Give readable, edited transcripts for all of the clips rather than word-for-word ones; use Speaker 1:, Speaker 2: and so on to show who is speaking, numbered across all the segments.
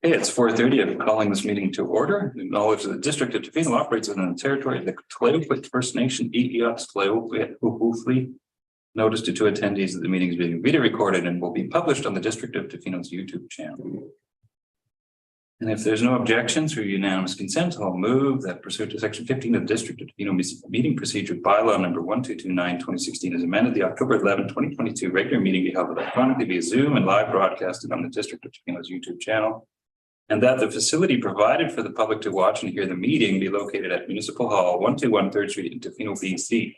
Speaker 1: Okay, it's 4:30. I'm calling this meeting to order. Acknowledge that the District of Tofino operates within the territory of the Tla-o-qui-aht First Nation, Tla-o-qui-aht. Notice to attendees that the meeting is being video recorded and will be published on the District of Tofino's YouTube channel. And if there's no objection through unanimous consent, I'll move that pursuant to Section 15 of the District of Tofino Meeting Procedure Bylaw number 1229/2016 as amended, the October 11, 2022 regular meeting be held electronically via Zoom and live broadcasted on the District of Tofino's YouTube channel. And that the facility provided for the public to watch and hear the meeting be located at Municipal Hall, 121 3rd Street in Tofino, BC.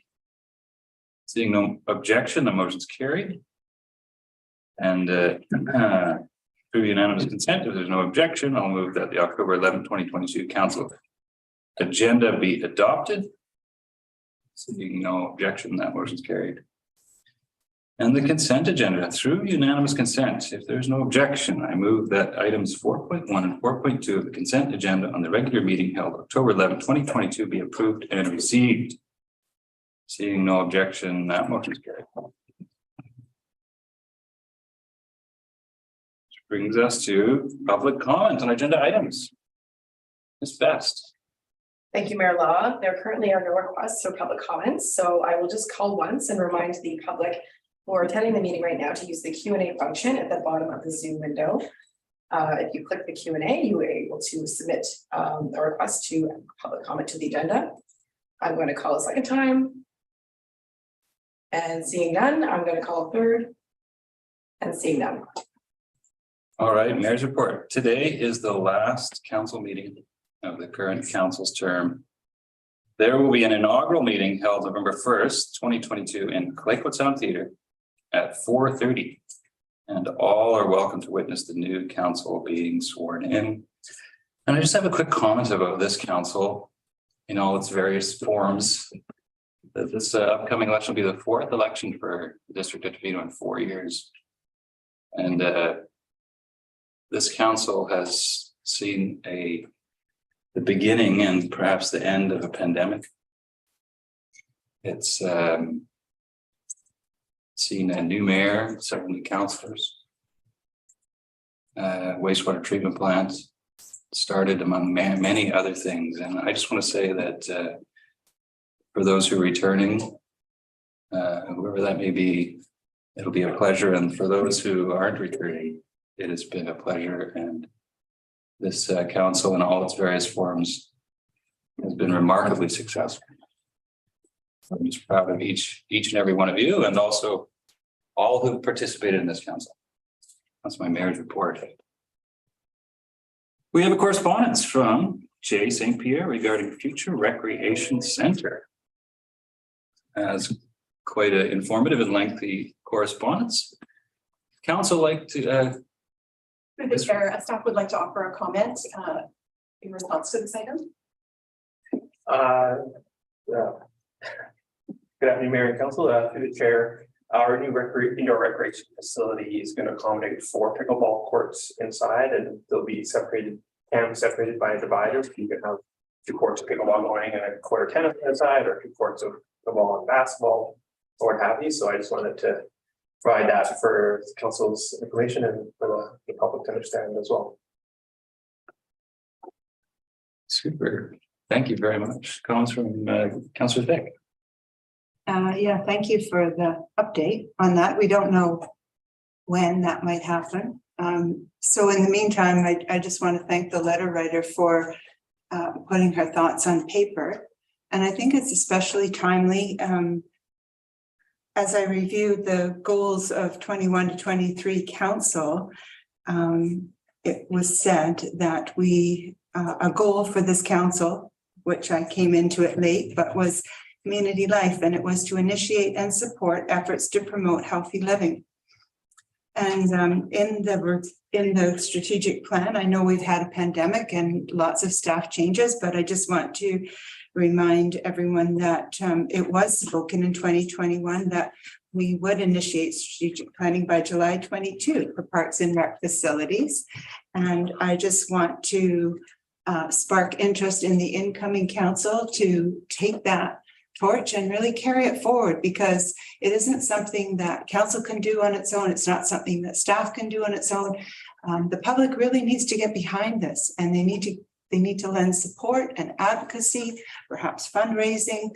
Speaker 1: Seeing no objection, the motion is carried. And through unanimous consent, if there's no objection, I'll move that the October 11, 2022 Council agenda be adopted. Seeing no objection, that motion is carried. And the consent agenda, through unanimous consent, if there's no objection, I move that items 4.1 and 4.2 of the consent agenda on the regular meeting held October 11, 2022 be approved and received. Seeing no objection, that motion is carried. Which brings us to public comment on agenda items. Ms. Best.
Speaker 2: Thank you, Mayor Law. There currently are no requests for public comments, so I will just call once and remind the public who are attending the meeting right now to use the Q&A function at the bottom of the Zoom window. If you click the Q&A, you are able to submit a request to public comment to the agenda. I'm going to call a second time. And seeing none, I'm going to call a third. And seeing none.
Speaker 1: All right, Mayor's report. Today is the last council meeting of the current council's term. There will be an inaugural meeting held November 1st, 2022 in Tla-o-qui-aht Sound Theatre at 4:30. And all are welcome to witness the new council being sworn in. And I just have a quick comment about this council in all its various forms. That this upcoming election will be the 4th election for the District of Tofino in 4 years. And this council has seen the beginning and perhaps the end of a pandemic. It's seen a new mayor, several new councillors, wastewater treatment plant started among many other things. And I just want to say that for those who are returning, whoever that may be, it'll be a pleasure. And for those who aren't returning, it has been a pleasure. And this council in all its various forms has been remarkably successful. I'm just proud of each and every one of you, and also all who participated in this council. That's my mayor's report. We have a correspondence from J. St. Pierre regarding future recreation center. As quite an informative and lengthy correspondence. Council like to
Speaker 3: Through the chair, staff would like to offer a comment in response to this item.
Speaker 4: Good afternoon, Mayor and Council. Through the chair, our new indoor recreation facility is going to accommodate 4 pickleball courts inside, and they'll be separated by a divider. So you can have 2 courts of pickleball going and a court of tennis inside, or 2 courts of football and basketball, or what have you. So I just wanted to provide that for the council's information and for the public to understand as well.
Speaker 1: Super. Thank you very much. Comments from Councillor Thick.
Speaker 5: Yeah, thank you for the update on that. We don't know when that might happen. So in the meantime, I just want to thank the letter writer for putting her thoughts on paper. And I think it's especially timely. As I reviewed the goals of 21 to 23 council, it was said that a goal for this council, which I came into it late, but was community life, and it was to initiate and support efforts to promote healthy living. And in the strategic plan, I know we've had a pandemic and lots of staff changes, but I just want to remind everyone that it was spoken in 2021 that we would initiate strategic planning by July 22 for parks and rec facilities. And I just want to spark interest in the incoming council to take that torch and really carry it forward, because it isn't something that council can do on its own. It's not something that staff can do on its own. The public really needs to get behind this, and they need to lend support and advocacy, perhaps fundraising.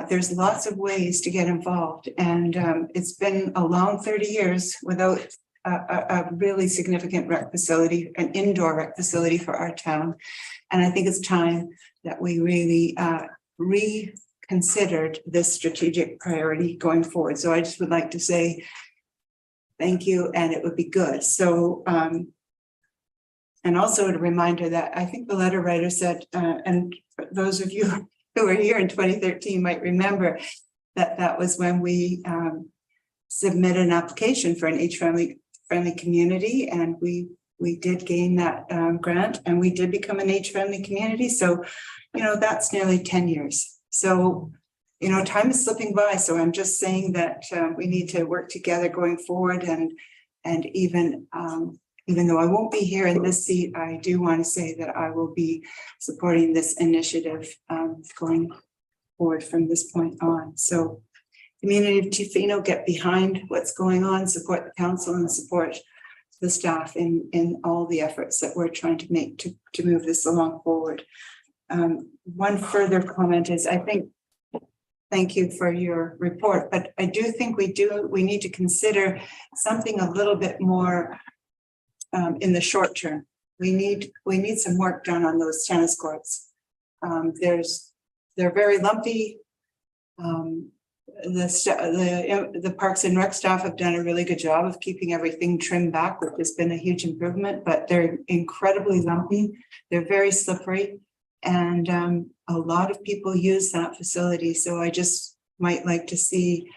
Speaker 5: There's lots of ways to get involved, and it's been a long 30 years without a really significant rec facility, an indoor rec facility for our town. And I think it's time that we really reconsidered this strategic priority going forward. So I just would like to say thank you, and it would be good. So, and also a reminder that I think the letter writer said, and those of you who were here in 2013 might remember that that was when we submitted an application for an age-friendly community, and we did gain that grant, and we did become an age-friendly community. So, you know, that's nearly 10 years. So, you know, time is slipping by. So I'm just saying that we need to work together going forward, and even though I won't be here in this seat, I do want to say that I will be supporting this initiative going forward from this point on. So community of Tofino, get behind what's going on, support the council and support the staff in all the efforts that we're trying to make to move this along forward. One further comment is, I think, thank you for your report, but I do think we need to consider something a little bit more in the short term. We need some work done on those tennis courts. They're very lumpy. The Parks and Rec staff have done a really good job of keeping everything trimmed back, which has been a huge improvement, but they're incredibly lumpy. They're very slippery, and a lot of people use that facility. So I just might like to see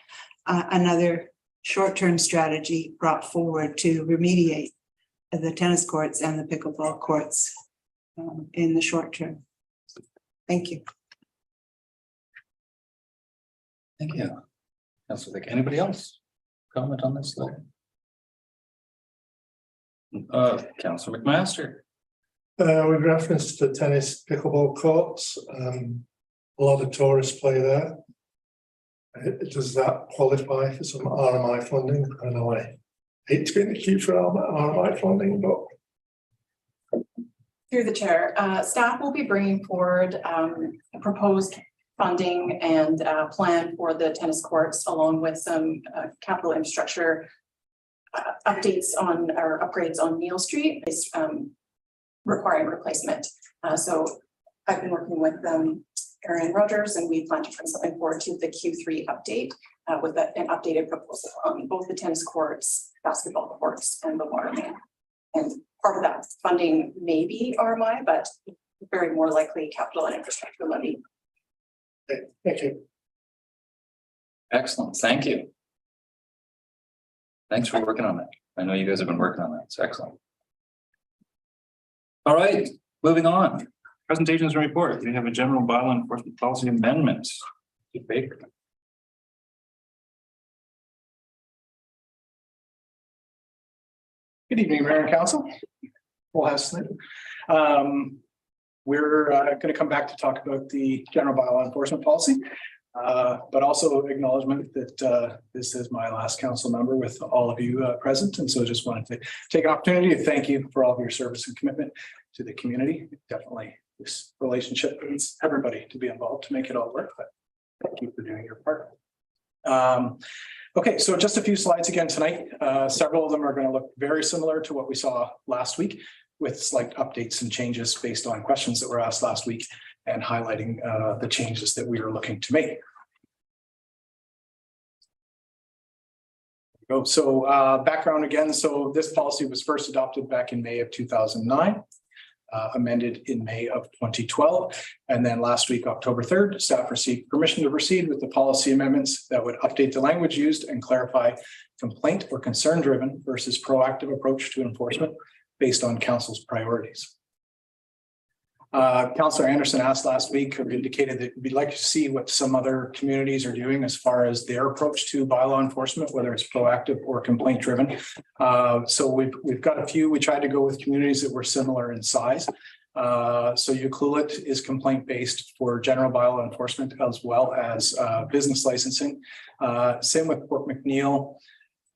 Speaker 5: another short-term strategy brought forward to remediate the tennis courts and the pickleball courts in the short term. Thank you.
Speaker 1: Thank you. Councilor Vick, anybody else comment on this letter? Councilor McMaster.
Speaker 6: With reference to tennis pickleball courts, a lot of tourists play there. Does that qualify for some RMI funding? I know I hate to be in the queue for RMI funding, but
Speaker 3: Through the chair, staff will be bringing forward a proposed funding and plan for the tennis courts, along with some capital infrastructure updates on or upgrades on Neal Street is requiring replacement. So I've been working with Aaron Rogers, and we plan to bring something forward to the Q3 update with an updated proposal on both the tennis courts, basketball courts, and the water main. And part of that funding may be RMI, but very more likely capital and infrastructure levy.
Speaker 6: okay, thank you.
Speaker 1: Excellent, thank you. Thanks for working on that. I know you guys have been working on that. It's excellent. All right, moving on. Presentations and report. We have a general bylaw enforcement policy amendment. Baker.
Speaker 7: Good evening, Mayor and Council. We'll have we're going to come back to talk about the general bylaw enforcement policy, but also acknowledgement that this is my last council member with all of you present. And so just wanted to take an opportunity to thank you for all of your service and commitment to the community. Definitely this relationship needs everybody to be involved to make it all work, but thank you for doing your part. Okay, so just a few slides again tonight. Several of them are going to look very similar to what we saw last week, with slight updates and changes based on questions that were asked last week and highlighting the changes that we are looking to make. So background again. So this policy was first adopted back in May of 2009. Amended in May of 2012. And then last week, October 3rd, staff received permission to proceed with the policy amendments that would update the language used and clarify complaint or concern driven versus proactive approach to enforcement based on council's priorities. Councillor Anderson asked last week, or indicated that we'd like to see what some other communities are doing as far as their approach to bylaw enforcement, whether it's proactive or complaint driven. So we've got a few. We tried to go with communities that were similar in size. So Ucluelet is complaint based for general bylaw enforcement as well as business licensing. Same with Port McNeil.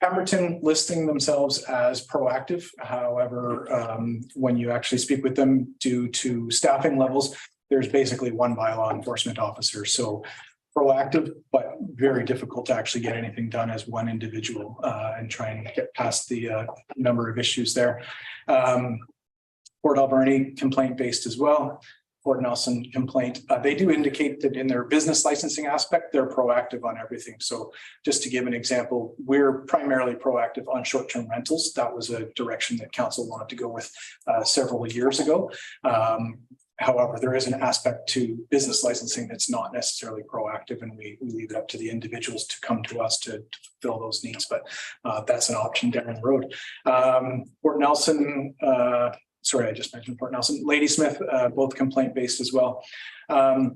Speaker 7: Pemberton listing themselves as proactive. However, when you actually speak with them due to staffing levels, there's basically one bylaw enforcement officer. So proactive, but very difficult to actually get anything done as one individual and try and get past the number of issues there. Port Alberni complaint based as well. Port Nelson complaint. They do indicate that in their business licensing aspect, they're proactive on everything. So just to give an example, we're primarily proactive on short-term rentals. That was a direction that council wanted to go with several years ago. However, there is an aspect to business licensing that's not necessarily proactive, and we leave it up to the individuals to come to us to fulfill those needs. But that's an option down the road. Port Nelson, sorry, I just mentioned Port Nelson, Ladysmith, both complaint-based as well. A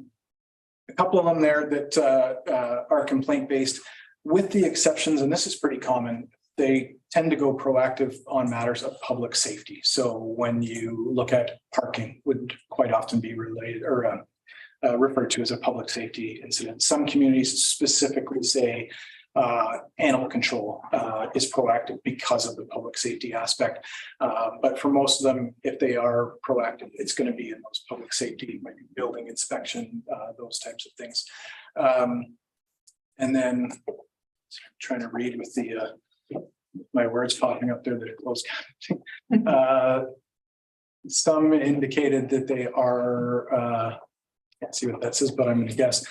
Speaker 7: couple of them there that are complaint-based, with the exceptions, and this is pretty common, they tend to go proactive on matters of public safety. So when you look at parking, would quite often be related or referred to as a public safety incident. Some communities specifically say animal control is proactive because of the public safety aspect. But for most of them, if they are proactive, it's going to be in those public safety, maybe building inspection, those types of things. And then trying to read with the my words popping up there that are close. Some indicated that they are can't see what that says, but I'm going to guess.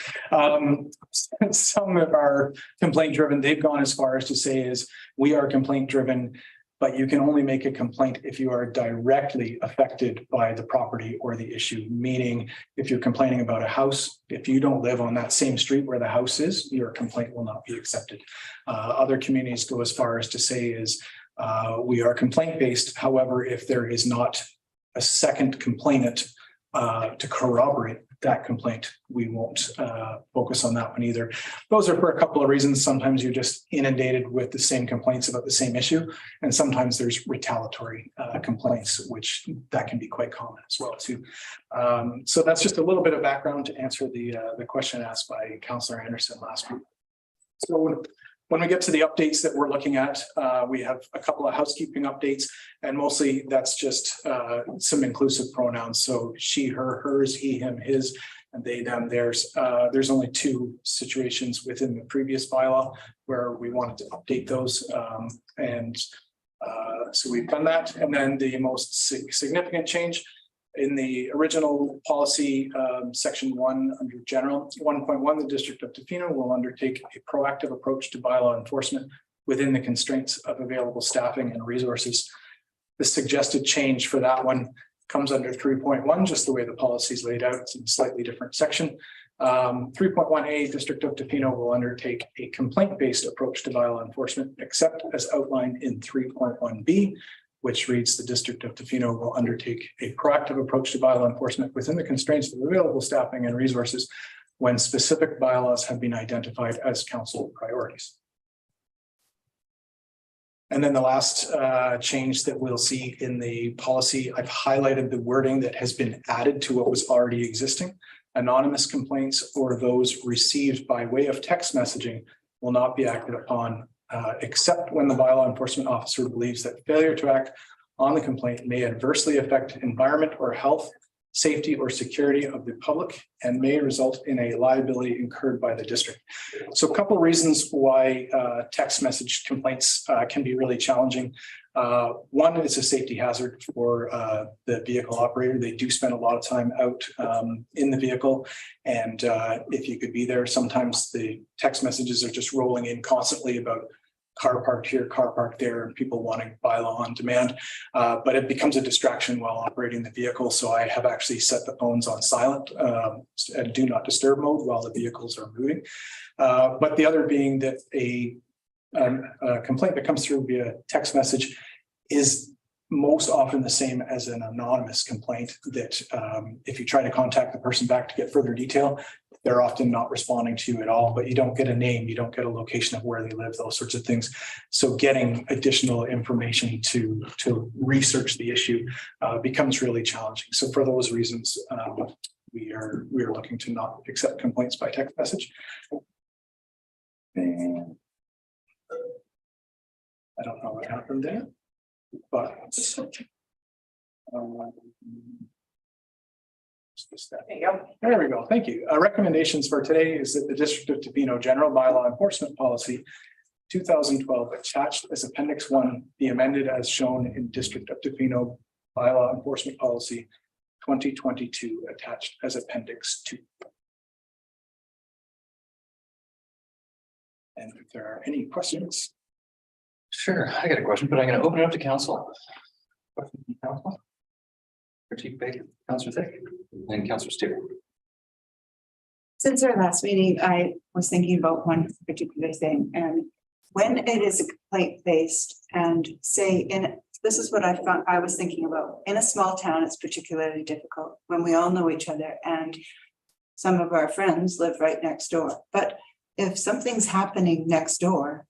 Speaker 7: Some of our complaint driven, they've gone as far as to say is we are complaint driven, but you can only make a complaint if you are directly affected by the property or the issue. Meaning if you're complaining about a house, if you don't live on that same street where the house is, your complaint will not be accepted. Other communities go as far as to say is we are complaint based. However, if there is not a second complainant to corroborate that complaint, we won't focus on that one either. Those are for a couple of reasons. Sometimes you're just inundated with the same complaints about the same issue, and sometimes there's retaliatory complaints, which that can be quite common as well too. So that's just a little bit of background to answer the question asked by Councillor Anderson last week. So when we get to the updates that we're looking at, we have a couple of housekeeping updates, and mostly that's just some inclusive pronouns. So she, her, hers, he, him, his, and they, them, theirs. There's only two situations within the previous bylaw where we wanted to update those. So we've done that. And then the most significant change in the original policy, section 1 under general 1.1, the District of Tofino will undertake a proactive approach to bylaw enforcement within the constraints of available staffing and resources. The suggested change for that one comes under 3.1, just the way the policy is laid out. It's in a slightly different section. 3.1A, District of Tofino will undertake a complaint-based approach to bylaw enforcement, except as outlined in 3.1B, which reads the District of Tofino will undertake a proactive approach to bylaw enforcement within the constraints of available staffing and resources when specific bylaws have been identified as council priorities. And then the last change that we'll see in the policy, I've highlighted the wording that has been added to what was already existing. Anonymous complaints or those received by way of text messaging will not be acted upon except when the bylaw enforcement officer believes that failure to act on the complaint may adversely affect environment or health, safety or security of the public and may result in a liability incurred by the district. So a couple of reasons why text message complaints can be really challenging. One, it's a safety hazard for the vehicle operator. They do spend a lot of time out in the vehicle. And if you could be there, sometimes the text messages are just rolling in constantly about car parked here, car parked there, and people wanting bylaw on demand. But it becomes a distraction while operating the vehicle. So I have actually set the phones on silent and do not disturb mode while the vehicles are moving. But the other being that a complaint that comes through via text message is most often the same as an anonymous complaint that if you try to contact the person back to get further detail, they're often not responding to you at all, but you don't get a name, you don't get a location of where they live, those sorts of things. So getting additional information to research the issue becomes really challenging. So for those reasons, we are looking to not accept complaints by text message. And I don't know what happened there, but.
Speaker 2: There you go.
Speaker 7: There we go. Thank you. Recommendations for today is that the District of Tofino General Bylaw Enforcement Policy 2012 attached as Appendix 1 be amended as shown in District of Tofino Bylaw Enforcement Policy 2022 attached as Appendix 2. And if there are any questions.
Speaker 1: Sure, I got a question, but I'm going to open it up to council. Question from council? For Chief Baker, Councillor Thick, and Councillor Steer.
Speaker 5: Since our last meeting, I was thinking about one particular thing, and when it is a complaint based and say this is what I found, I was thinking about, in a small town, it's particularly difficult when we all know each other and some of our friends live right next door. But if something's happening next door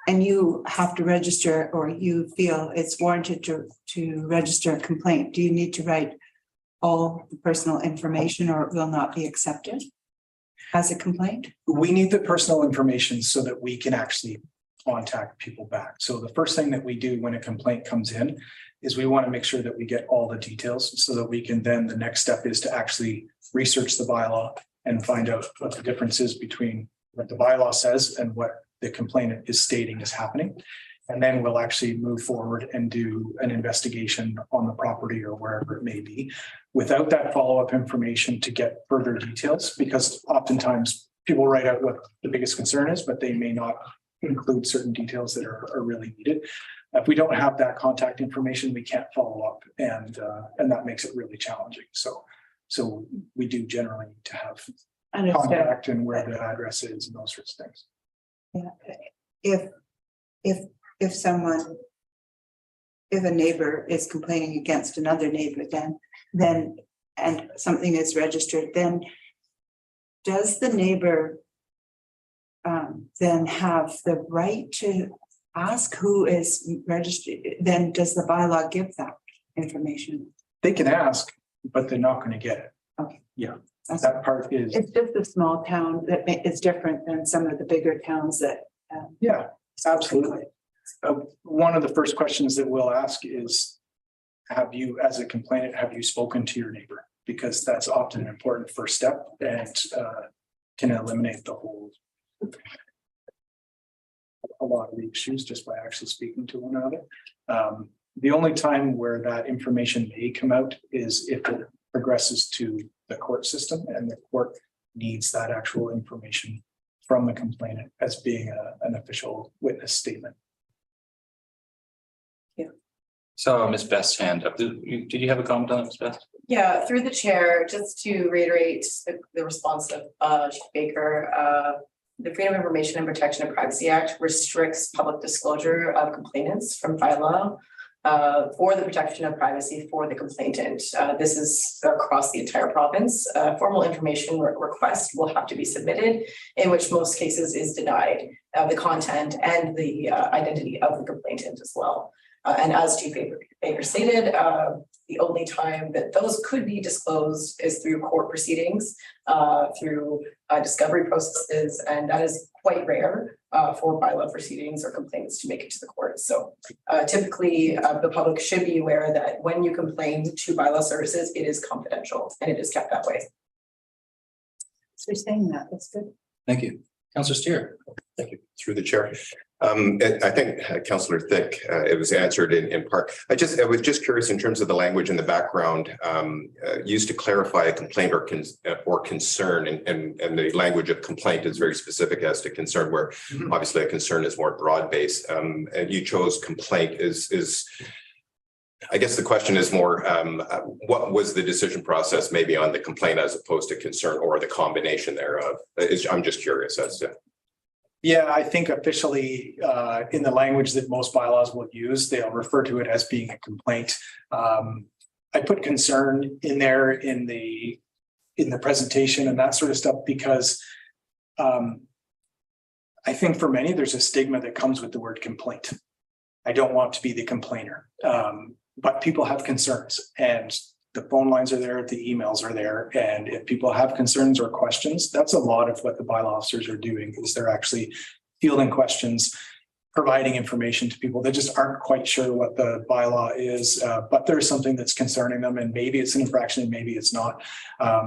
Speaker 5: and you have to register, or you feel it's warranted to register a complaint, do you need to write all the personal information or it will not be accepted as a complaint?
Speaker 7: We need the personal information so that we can actually contact people back. So the first thing that we do when a complaint comes in is we want to make sure that we get all the details so that we can then, the next step is to actually research the bylaw and find out what the difference is between what the bylaw says and what the complainant is stating is happening. And then we'll actually move forward and do an investigation on the property or wherever it may be without that follow-up information to get further details, because oftentimes people write out what the biggest concern is, but they may not include certain details that are really needed. If we don't have that contact information, we can't follow up, and that makes it really challenging. So we do generally need to have contact and where the address is and those sorts of things.
Speaker 5: Yeah. If a neighbor is complaining against another neighbor, then and something is registered, then does the neighbor then have the right to ask who is registered? Then does the bylaw give that information?
Speaker 7: They can ask, but they're not going to get it.
Speaker 5: Okay.
Speaker 7: Yeah, that part is.
Speaker 5: It's just a small town that is different than some of the bigger towns that.
Speaker 7: Yeah, absolutely. One of the first questions that we'll ask is, have you, as a complainant, have you spoken to your neighbor? Because that's often an important first step and can eliminate the whole, a lot of the issues just by actually speaking to one another. The only time where that information may come out is if it progresses to the court system and the court needs that actual information from the complainant as being an official witness statement.
Speaker 5: Yeah.
Speaker 1: So Ms. Best's hand up. Did you have a comment on it, Ms. Best?
Speaker 2: Yeah, through the chair, just to reiterate the response of Chief Baker, the Freedom of Information and Protection of Privacy Act restricts public disclosure of complainants from bylaw for the protection of privacy for the complainant. This is across the entire province. Formal information request will have to be submitted, in which most cases is denied the content and the identity of the complainant as well. And as Chief Baker stated, the only time that those could be disclosed is through court proceedings, through discovery processes, and that is quite rare for bylaw proceedings or complaints to make it to the court. So typically, the public should be aware that when you complain to bylaw services, it is confidential and it is kept that way.
Speaker 5: So you're saying that, that's good.
Speaker 1: Thank you. Councillor Steer.
Speaker 8: Thank you. Through the chair. I think Councillor Thick, it was answered in part. I was just curious in terms of the language in the background used to clarify a complaint or concern, and the language of complaint is very specific as to concern, where obviously a concern is more broad based. And you chose complaint is. I guess the question is more, what was the decision process maybe on the complaint as opposed to concern, or the combination thereof? I'm just curious as to.
Speaker 7: Yeah, I think officially in the language that most bylaws will use, they'll refer to it as being a complaint. I put concern in there in the presentation and that sort of stuff because I think for many there's a stigma that comes with the word complaint. I don't want to be the complainer, but people have concerns, and the phone lines are there, the emails are there. And if people have concerns or questions, that's a lot of what the bylaw officers are doing, is they're actually fielding questions, providing information to people that just aren't quite sure what the bylaw is, but there's something that's concerning them, and maybe it's an infraction and maybe it's not.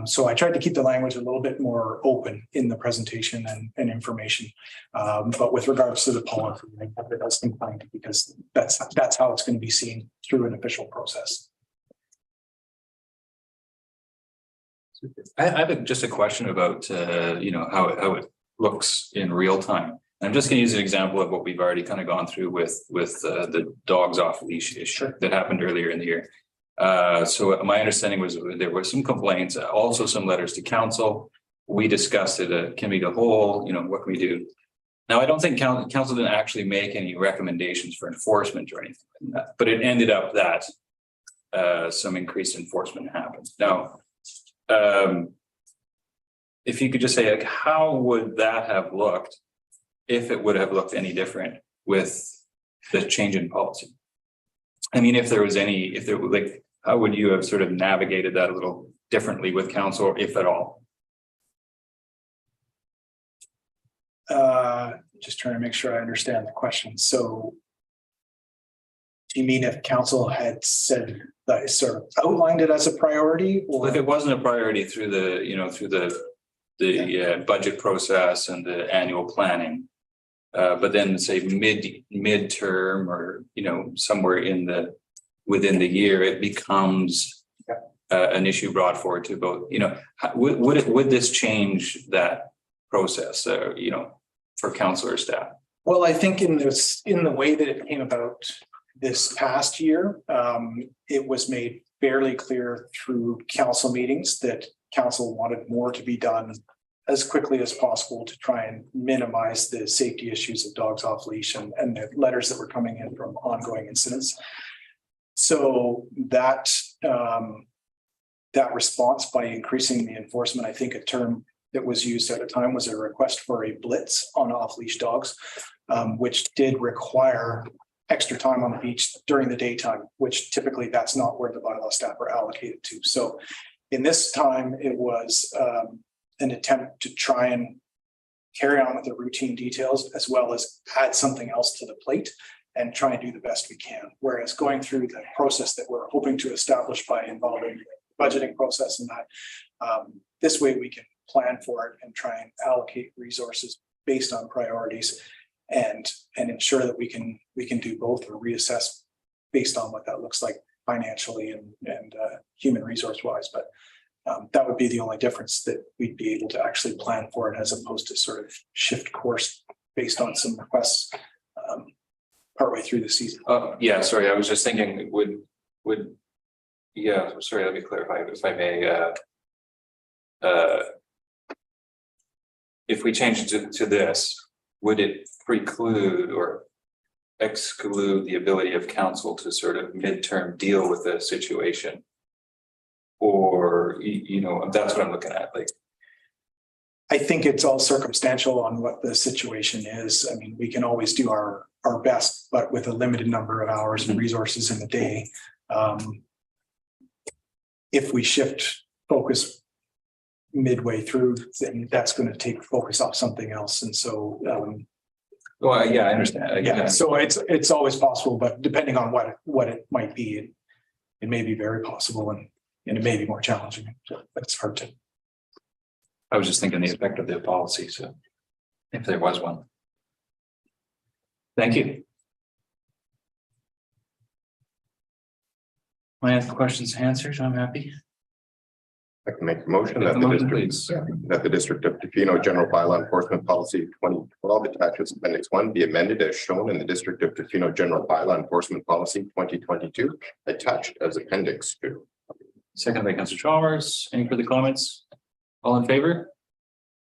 Speaker 7: So I tried to keep the language a little bit more open in the presentation and information. But with regards to the policy, I have it as compliant because that's how it's going to be seen through an official process.
Speaker 1: I have just a question about, how it looks in real time. I'm just going to use an example of what we've already kind of gone through with the dogs off leash issue that happened earlier in the year. So my understanding was there were some complaints, also some letters to council. We discussed it, can we go whole, what can we do? Now, I don't think council didn't actually make any recommendations for enforcement or anything like that, but it ended up that some increased enforcement happened. Now, if you could just say, like, how would that have looked if it would have looked any different with the change in policy? I mean, if there was how would you have sort of navigated that a little differently with council, if at all?
Speaker 7: Just trying to make sure I understand the question. So do you mean if council had said that, sort of outlined it as a priority, or
Speaker 1: If it wasn't a priority through the budget process and the annual planning, but then say midterm or somewhere within the year, it becomes an issue brought forward to both. Would this change that process? For council or staff?
Speaker 7: Well, I think in the way that it came about this past year, it was made fairly clear through council meetings that council wanted more to be done as quickly as possible to try and minimize the safety issues of dogs off leash and the letters that were coming in from ongoing incidents. So that response by increasing the enforcement, I think a term that was used at the time was a request for a blitz on off leash dogs, which did require extra time on the beach during the daytime, which typically that's not where the bylaw staff are allocated to. So in this time, it was an attempt to try and carry on with the routine details as well as add something else to the plate and try and do the best we can. Whereas going through the process that we're hoping to establish by involving the budgeting process and that, this way we can plan for it and try and allocate resources based on priorities and ensure that we can do both or reassess based on what that looks like financially and human resource wise. But that would be the only difference, that we'd be able to actually plan for it as opposed to sort of shift course based on some requests partway through the season.
Speaker 1: Yeah, sorry, I was just thinking, sorry, let me clarify if I may. If we change it to this, would it preclude or exclude the ability of council to sort of midterm deal with the situation? Or, that's what I'm looking at. Like,
Speaker 7: I think it's all circumstantial on what the situation is. I mean, we can always do our best, but with a limited number of hours and resources in the day. If we shift focus midway through, then that's going to take focus off something else. And so,
Speaker 1: well, yeah, I understand.
Speaker 7: Yeah, so it's always possible, but depending on what it might be, it may be very possible and it may be more challenging, but it's hard to.
Speaker 1: I was just thinking the effect of the policy, so if there was one. Thank you. My questions answered, I'm happy.
Speaker 8: I can make a motion that the District of Tofino General Bylaw Enforcement Policy 2012 attaches Appendix 1 be amended as shown in the District of Tofino General Bylaw Enforcement Policy 2022 attached as Appendix 2.
Speaker 1: Second by Councillor Chalmers. Any further comments? All in favor?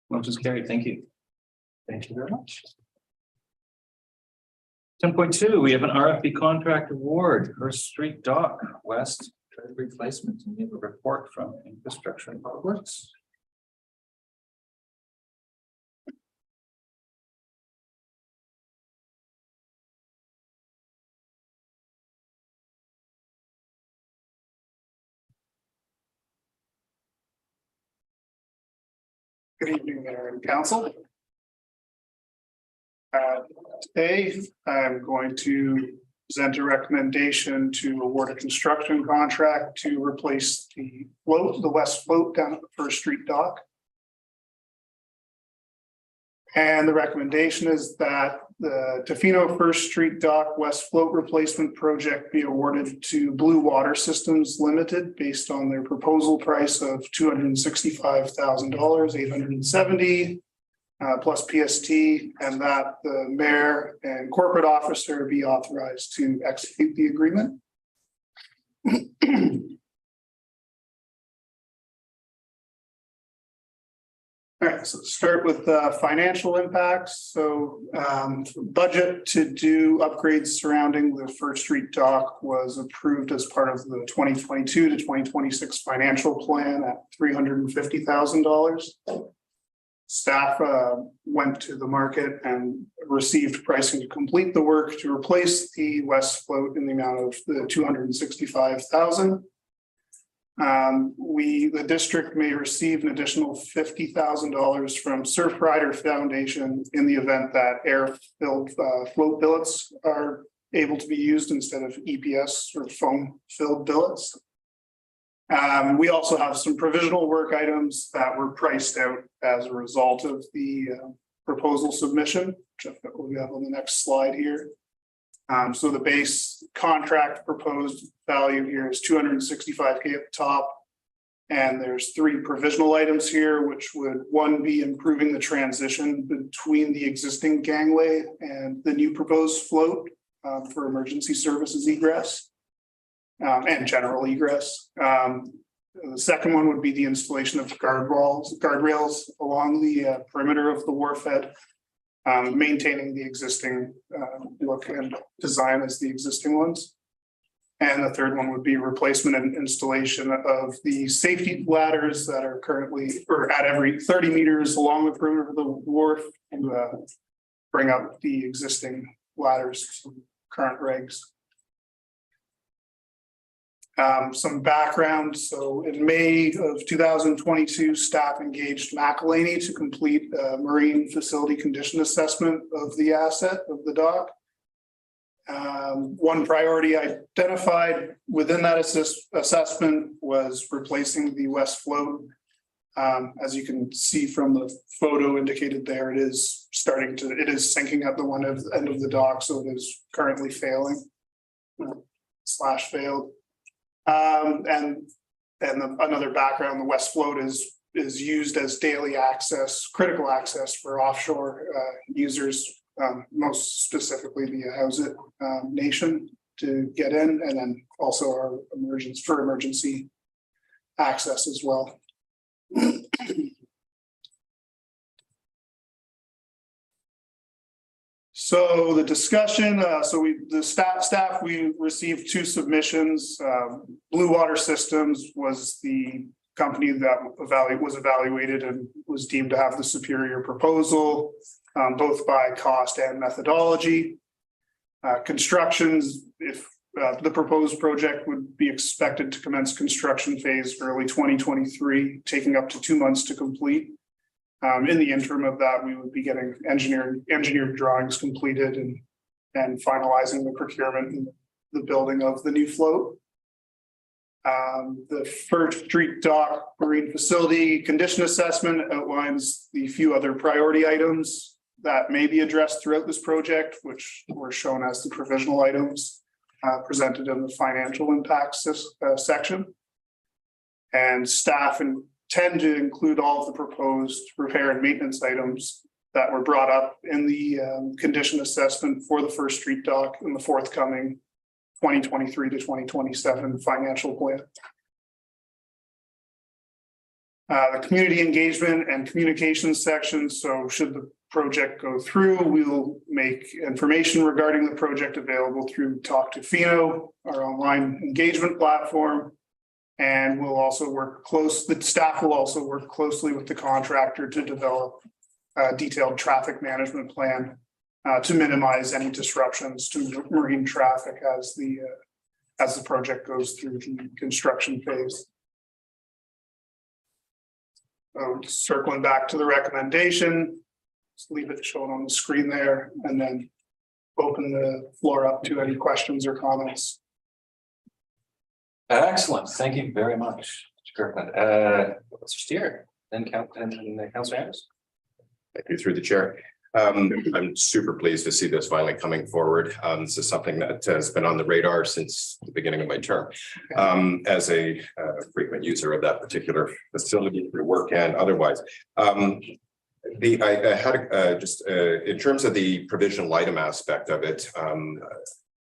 Speaker 1: Motion is carried. Thank you.
Speaker 7: Thank you very much.
Speaker 1: 10.2, we have an RFP contract award, First Street Dock West replacement. We have a report from Infrastructure and Public Works.
Speaker 7: Good evening, Mayor and Council.
Speaker 9: Today, I'm going to present a recommendation to award a construction contract to replace the float, the west float down at the First Street dock. And the recommendation is that the Tofino First Street dock west float replacement project be awarded to Blue Water Systems Limited based on their proposal price of $265,000, $870 plus PST, and that the mayor and corporate officer be authorized to execute the agreement. All right, so start with the financial impacts. So budget to do upgrades surrounding the First Street dock was approved as part of the 2022 to 2026 financial plan at $350,000. Staff went to the market and received pricing to complete the work to replace the west float in the amount of the $265,000. The district may receive an additional $50,000 from Surfrider Foundation in the event that air-filled float billets are able to be used instead of EPS or foam-filled billets. We also have some provisional work items that were priced out as a result of the proposal submission, which we have on the next slide here. So the base contract proposed value here is $265K at the top. And there's 3 provisional items here, which would one be improving the transition between the existing gangway and the new proposed float for emergency services egress and general egress. The second one would be the installation of guardrails along the perimeter of the wharfhead, maintaining the existing look and design as the existing ones. And the third one would be replacement and installation of the safety ladders that are currently or at every 30 meters along the perimeter of the wharf and bring up the existing ladders to current regs. Some background. So in May of 2022, staff engaged McElhaney to complete a marine facility condition assessment of the asset of the dock. One priority identified within that assessment was replacing the west float. As you can see from the photo indicated there, it is sinking at the one end of the dock, so it is currently failing / failed. Another background, the west float is used as daily access, critical access for offshore users, most specifically the Tla-o-qui-aht Nation to get in, and then also our emergency access as well. So the discussion, the staff, we received 2 submissions. Blue Water Systems was the company that was evaluated and was deemed to have the superior proposal, both by cost and methodology. Constructions, if the proposed project would be expected to commence construction phase early 2023, taking up to 2 months to complete. In the interim of that, we would be getting engineered drawings completed and finalizing the procurement and the building of the new float. The First Street dock marine facility condition assessment outlines the few other priority items that may be addressed throughout this project, which were shown as the provisional items presented in the financial impacts section. And staff intend to include all of the proposed repair and maintenance items that were brought up in the condition assessment for the First Street dock in the forthcoming 2023 to 2027 financial plan. The community engagement and communications section. So should the project go through, we will make information regarding the project available through Talk Tofino, our online engagement platform. And we'll also the staff will also work closely with the contractor to develop a detailed traffic management plan to minimize any disruptions to marine traffic as the project goes through the construction phase. Circling back to the recommendation, just leave it shown on the screen there and then open the floor up to any questions or comments.
Speaker 1: Excellent, thank you very much, Mr. Kirkland. Mr. Steer, then Councilor Anderson.
Speaker 8: Thank you through the chair. I'm super pleased to see this finally coming forward. This is something that has been on the radar since the beginning of my term. As a frequent user of that particular facility for work and otherwise. I had just in terms of the provisional item aspect of it,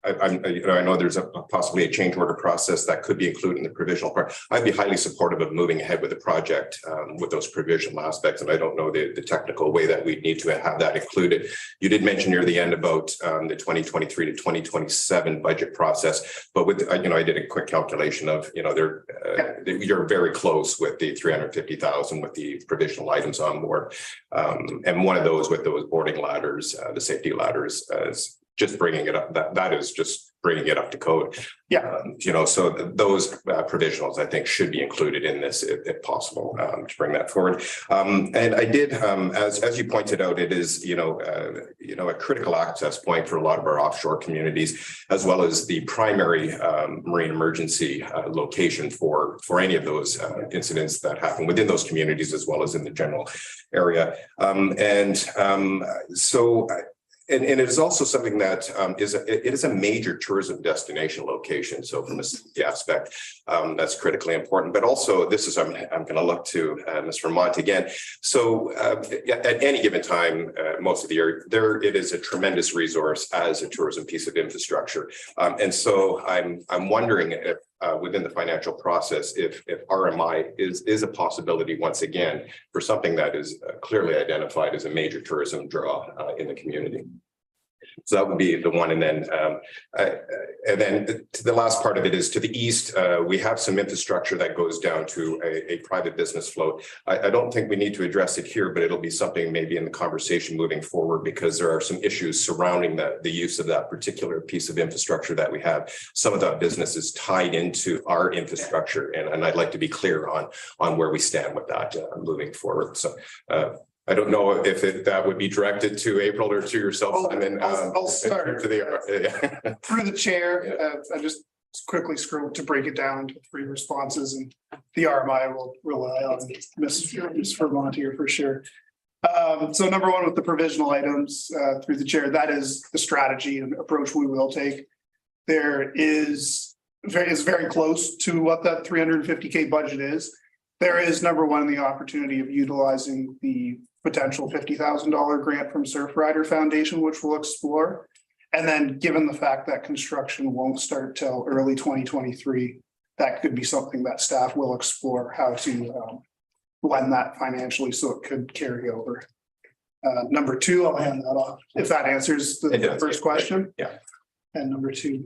Speaker 8: I know there's possibly a change order process that could be included in the provisional part. I'd be highly supportive of moving ahead with the project with those provisional aspects, and I don't know the technical way that we need to have that included. You did mention near the end about the 2023 to 2027 budget process, but with I did a quick calculation of you're very close with the 350,000 with the provisional items on board, and one of those with those boarding ladders, the safety ladders, is just bringing it up. That is just bringing it up to code.
Speaker 9: Yeah.
Speaker 8: So those provisionals, I think, should be included in this if possible, to bring that forward. And I did, as you pointed out, it is, a critical access point for a lot of our offshore communities, as well as the primary marine emergency location for any of those incidents that happen within those communities, as well as in the general area. And it is also something that it is a major tourism destination location. So from a safety aspect, that's critically important. But also, this is I'm going to look to Ms. Vermont again. So at any given time, most of the year, it is a tremendous resource as a tourism piece of infrastructure. And so I'm wondering if within the financial process, if RMI is a possibility once again for something that is clearly identified as a major tourism draw in the community. So that would be the one, and then the last part of it is to the east. We have some infrastructure that goes down to a private business float. I don't think we need to address it here, but it'll be something maybe in the conversation moving forward, because there are some issues surrounding the use of that particular piece of infrastructure that we have. Some of that business is tied into our infrastructure, and I'd like to be clear on where we stand with that moving forward. So I don't know if that would be directed to April or to yourself. And then
Speaker 9: I'll start
Speaker 8: to the
Speaker 9: through the chair. I just quickly scrolled to break it down to 3 responses, and the RMI will rely on Ms. Vermont here for sure. So number 1 with the provisional items through the chair, that is the strategy and approach we will take. There is very close to what that 350K budget is. There is number 1, the opportunity of utilizing the potential $50,000 grant from Surfrider Foundation, which we'll explore. And then given the fact that construction won't start till early 2023, that could be something that staff will explore how to blend that financially so it could carry over. Number 2, I'll hand that off if that answers the first question.
Speaker 8: Yeah.
Speaker 9: And number 2.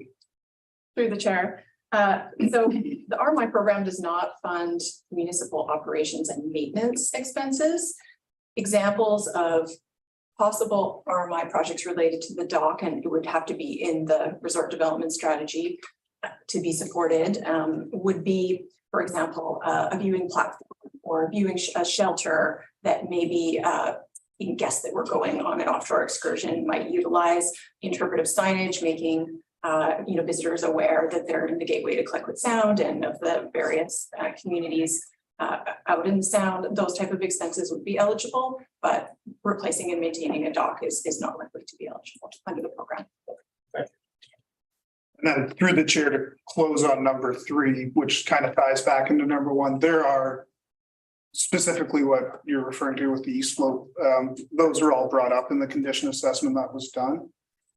Speaker 3: Through the chair. So the RMI program does not fund municipal operations and maintenance expenses. Examples of possible RMI projects related to the dock, and it would have to be in the resort development strategy to be supported, would be, for example, a viewing platform or viewing a shelter that maybe guests that were going on an offshore excursion might utilize. Interpretive signage, making visitors aware that they're in the gateway to Tla-o-qui-aht Sound and of the various communities out in the Sound. Those type of expenses would be eligible, but replacing and maintaining a dock is not likely to be eligible under the program.
Speaker 9: And then through the chair to close on number 3, which kind of ties back into number 1, there are specifically what you're referring to with the East Float. Those are all brought up in the condition assessment that was done.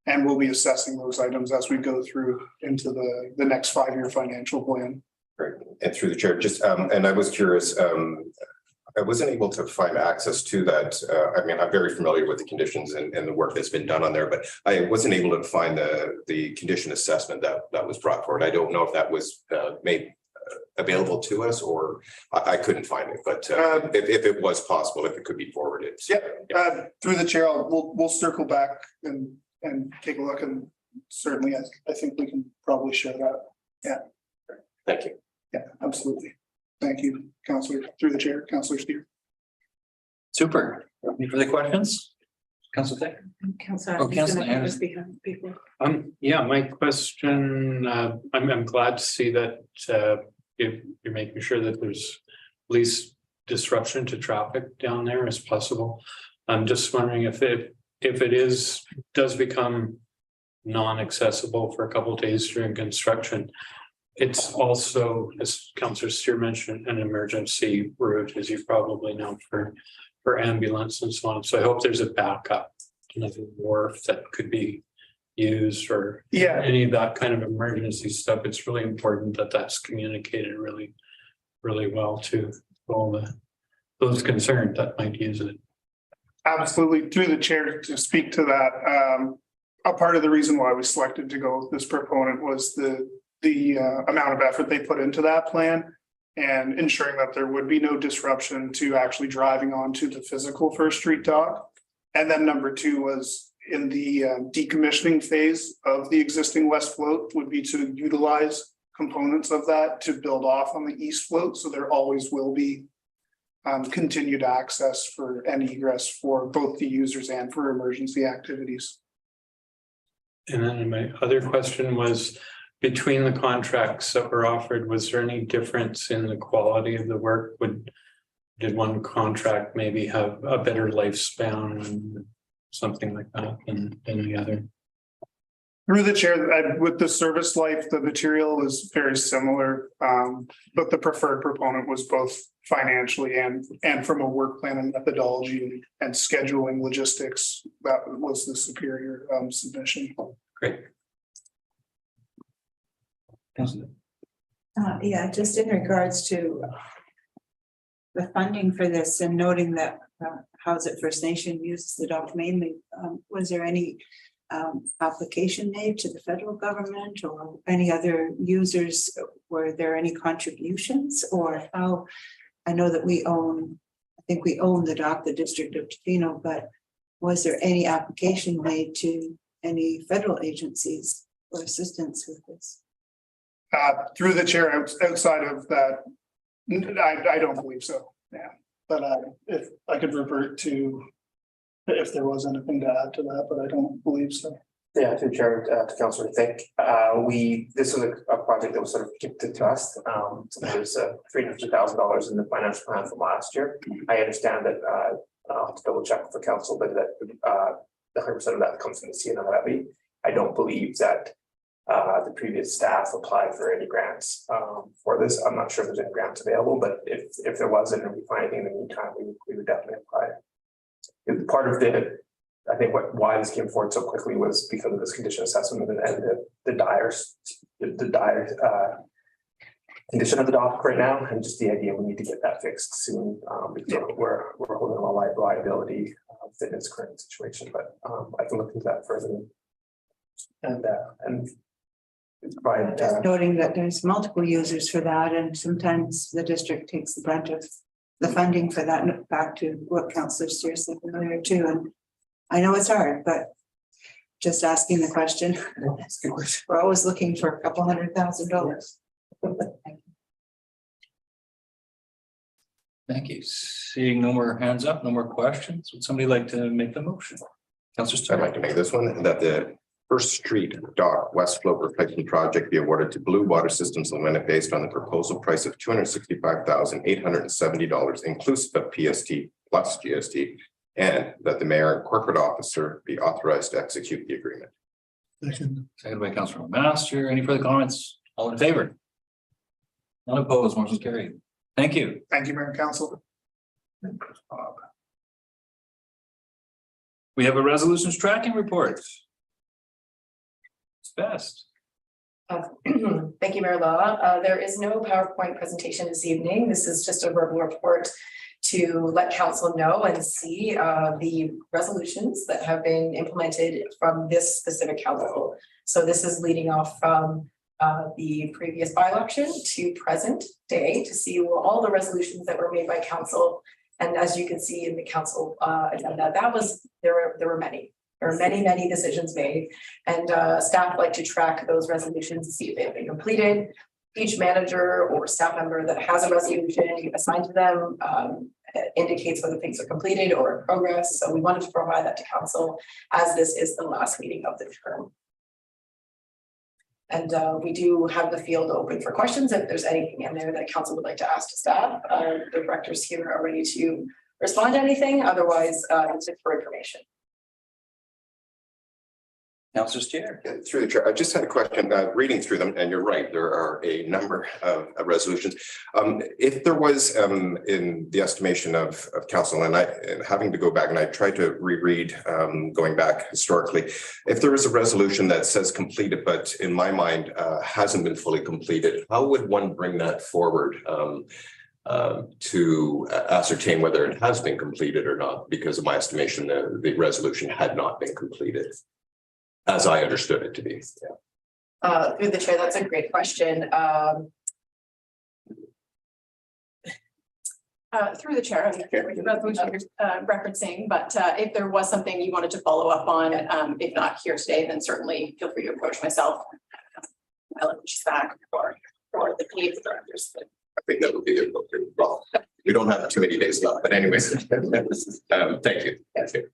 Speaker 9: And we'll be assessing those items as we go through into the next 5-year financial plan.
Speaker 8: Great. And through the chair, just and I was curious, I wasn't able to find access to that. I mean, I'm very familiar with the conditions and the work that's been done on there, but I wasn't able to find the condition assessment that was brought forward. I don't know if that was made available to us, or I couldn't find it, but if it was possible, if it could be forwarded. So,
Speaker 9: yeah. Through the chair, we'll circle back and take a look, and certainly I think we can probably share that. Yeah.
Speaker 8: Thank you.
Speaker 9: Yeah, absolutely. Thank you, Councillor. Through the chair, Councillor Steer.
Speaker 1: Super. Any further questions? Council Dick?
Speaker 5: Councillor,
Speaker 1: Oh, Councillor
Speaker 5: behind
Speaker 1: Anderson.
Speaker 5: people.
Speaker 10: Yeah, my question, I'm glad to see that, if you're making sure that there's least disruption to traffic down there as possible. I'm just wondering if it does become non-accessible for a couple of days during construction. It's also, as Councillor Steer mentioned, an emergency route, as you probably know, for ambulance and so on. So I hope there's a backup, like a wharf that could be used or
Speaker 9: Yeah,
Speaker 10: any of that kind of emergency stuff. It's really important that that's communicated really, really well to all those concerned that might use it.
Speaker 9: absolutely. Through the chair to speak to that. A part of the reason why we selected to go with this proponent was the amount of effort they put into that plan and ensuring that there would be no disruption to actually driving onto the physical First Street dock. And then number two was in the decommissioning phase of the existing west float would be to utilize components of that to build off on the east float. So there always will be continued access for and egress for both the users and for emergency activities.
Speaker 10: And then my other question was, between the contracts that were offered, was there any difference in the quality of the work? Did one contract maybe have a better lifespan and something like that than the other?
Speaker 9: Through the chair, with the service life, the material is very similar, but the preferred proponent was both financially and from a work plan and methodology and scheduling logistics. That was the superior submission.
Speaker 10: Great.
Speaker 1: Councillor.
Speaker 5: Yeah, just in regards to the funding for this and noting that How's It First Nation uses the dock mainly, was there any application made to the federal government or any other users? Were there any contributions or how? I know that I think we own the dock, the District of Tofino, but was there any application made to any federal agencies for assistance with this?
Speaker 9: Through the chair, outside of that, I don't believe so. Yeah, but if I could revert to if there was anything to add to that, but I don't believe so.
Speaker 4: Yeah, to Chair, to Councillor Thick, this was a project that was sort of gifted to us. So there's $350,000 in the financial plan from last year. I understand that, I'll have to double check for council, but that 100% of that comes from the CNL levy. I don't believe that the previous staff applied for any grants for this. I'm not sure if there's any grants available, but if there wasn't, and we find anything in the meantime, we would definitely apply. Part of I think why this came forward so quickly was because of this condition assessment and the dire condition of the dock right now, and just the idea we need to get that fixed soon. Because we're holding a lot of liability within its current situation, but I can look into that further and provide.
Speaker 5: Just noting that there's multiple users for that, and sometimes the district takes the brunt of the funding for that. Back to what Councillor Steer said earlier too, and I know it's hard, but just asking the question. We're always looking for a couple $100,000.
Speaker 1: Thank you. Seeing no more hands up, no more questions. Would somebody like to make the motion? Councillor
Speaker 8: I'd
Speaker 1: Steer.
Speaker 8: like to make this one, that the First Street Dock West Float Replacement Project be awarded to Blue Water Systems Limited based on the proposal price of $265,870 inclusive of PST plus GST, and that the mayor and corporate officer be authorized to execute the agreement.
Speaker 1: Seconded by Councillor Master. Any further comments? All in favor? None opposed, motion carried. Thank you.
Speaker 9: Thank you, Mayor and Council.
Speaker 1: We have a resolutions tracking report. It's best.
Speaker 2: Thank you, Mayor Law. There is no PowerPoint presentation this evening. This is just a verbal report to let council know and see the resolutions that have been implemented from this specific council. So this is leading off from the previous bylaw action to present day to see all the resolutions that were made by council. And as you can see in the council agenda, there were many. There are many decisions made, and staff like to track those resolutions to see if they've been completed. Each manager or staff member that has a resolution assigned to them indicates whether things are completed or in progress. So we wanted to provide that to council as this is the last meeting of the term. And we do have the field open for questions. If there's anything in there that council would like to ask to staff, the directors here are ready to respond to anything. Otherwise, it's just for information.
Speaker 1: Councillor Chair.
Speaker 8: Through the chair, I just had a question, reading through them, and you're right, there are a number of resolutions. If there was, in the estimation of council, and having to go back, and I tried to reread, going back historically, if there was a resolution that says completed, but in my mind, hasn't been fully completed, how would one bring that forward? To ascertain whether it has been completed or not, because of my estimation, the resolution had not been completed, as I understood it to be. Yeah.
Speaker 2: Through the chair, that's a great question.
Speaker 3: Through the chair, referencing, but if there was something you wanted to follow up on, if not here today, then certainly feel free to approach myself. I'll push back or the PA directors.
Speaker 8: I think that would be good. Well, we don't have too many days left, but anyways, thank you. Thank you.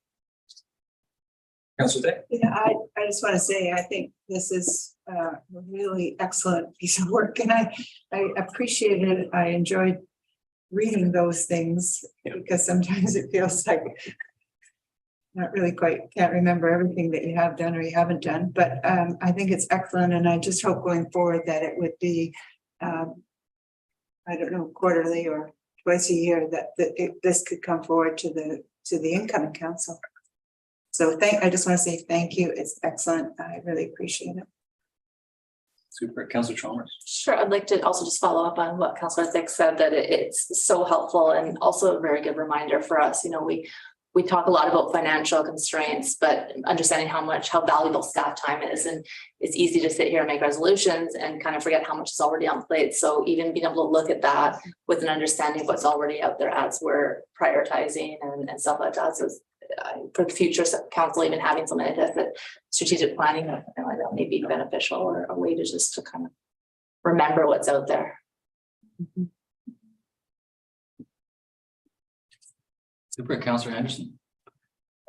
Speaker 1: Councillor Day.
Speaker 5: Yeah, I just want to say, I think this is a really excellent piece of work, and I appreciate it. I enjoyed reading those things because sometimes it feels like not really can't remember everything that you have done or you haven't done, but I think it's excellent, and I just hope going forward that it would be I don't know, quarterly or twice a year that this could come forward to the incoming council. So I just want to say thank you. It's excellent. I really appreciate it.
Speaker 1: Super. Councillor Chalmers.
Speaker 11: Sure. I'd like to also just follow up on what Councillor Thick said, that it's so helpful and also a very good reminder for us. You know, we talk a lot about financial constraints, but understanding how valuable staff time is, and it's easy to sit here and make resolutions and kind of forget how much is already on plate. So even being able to look at that with an understanding of what's already out there as we're prioritizing and stuff like that. So for the future council, even having something like that, strategic planning, that may be beneficial, or a way to kind of remember what's out there.
Speaker 5: Mm-hmm.
Speaker 1: Super. Councillor Anderson.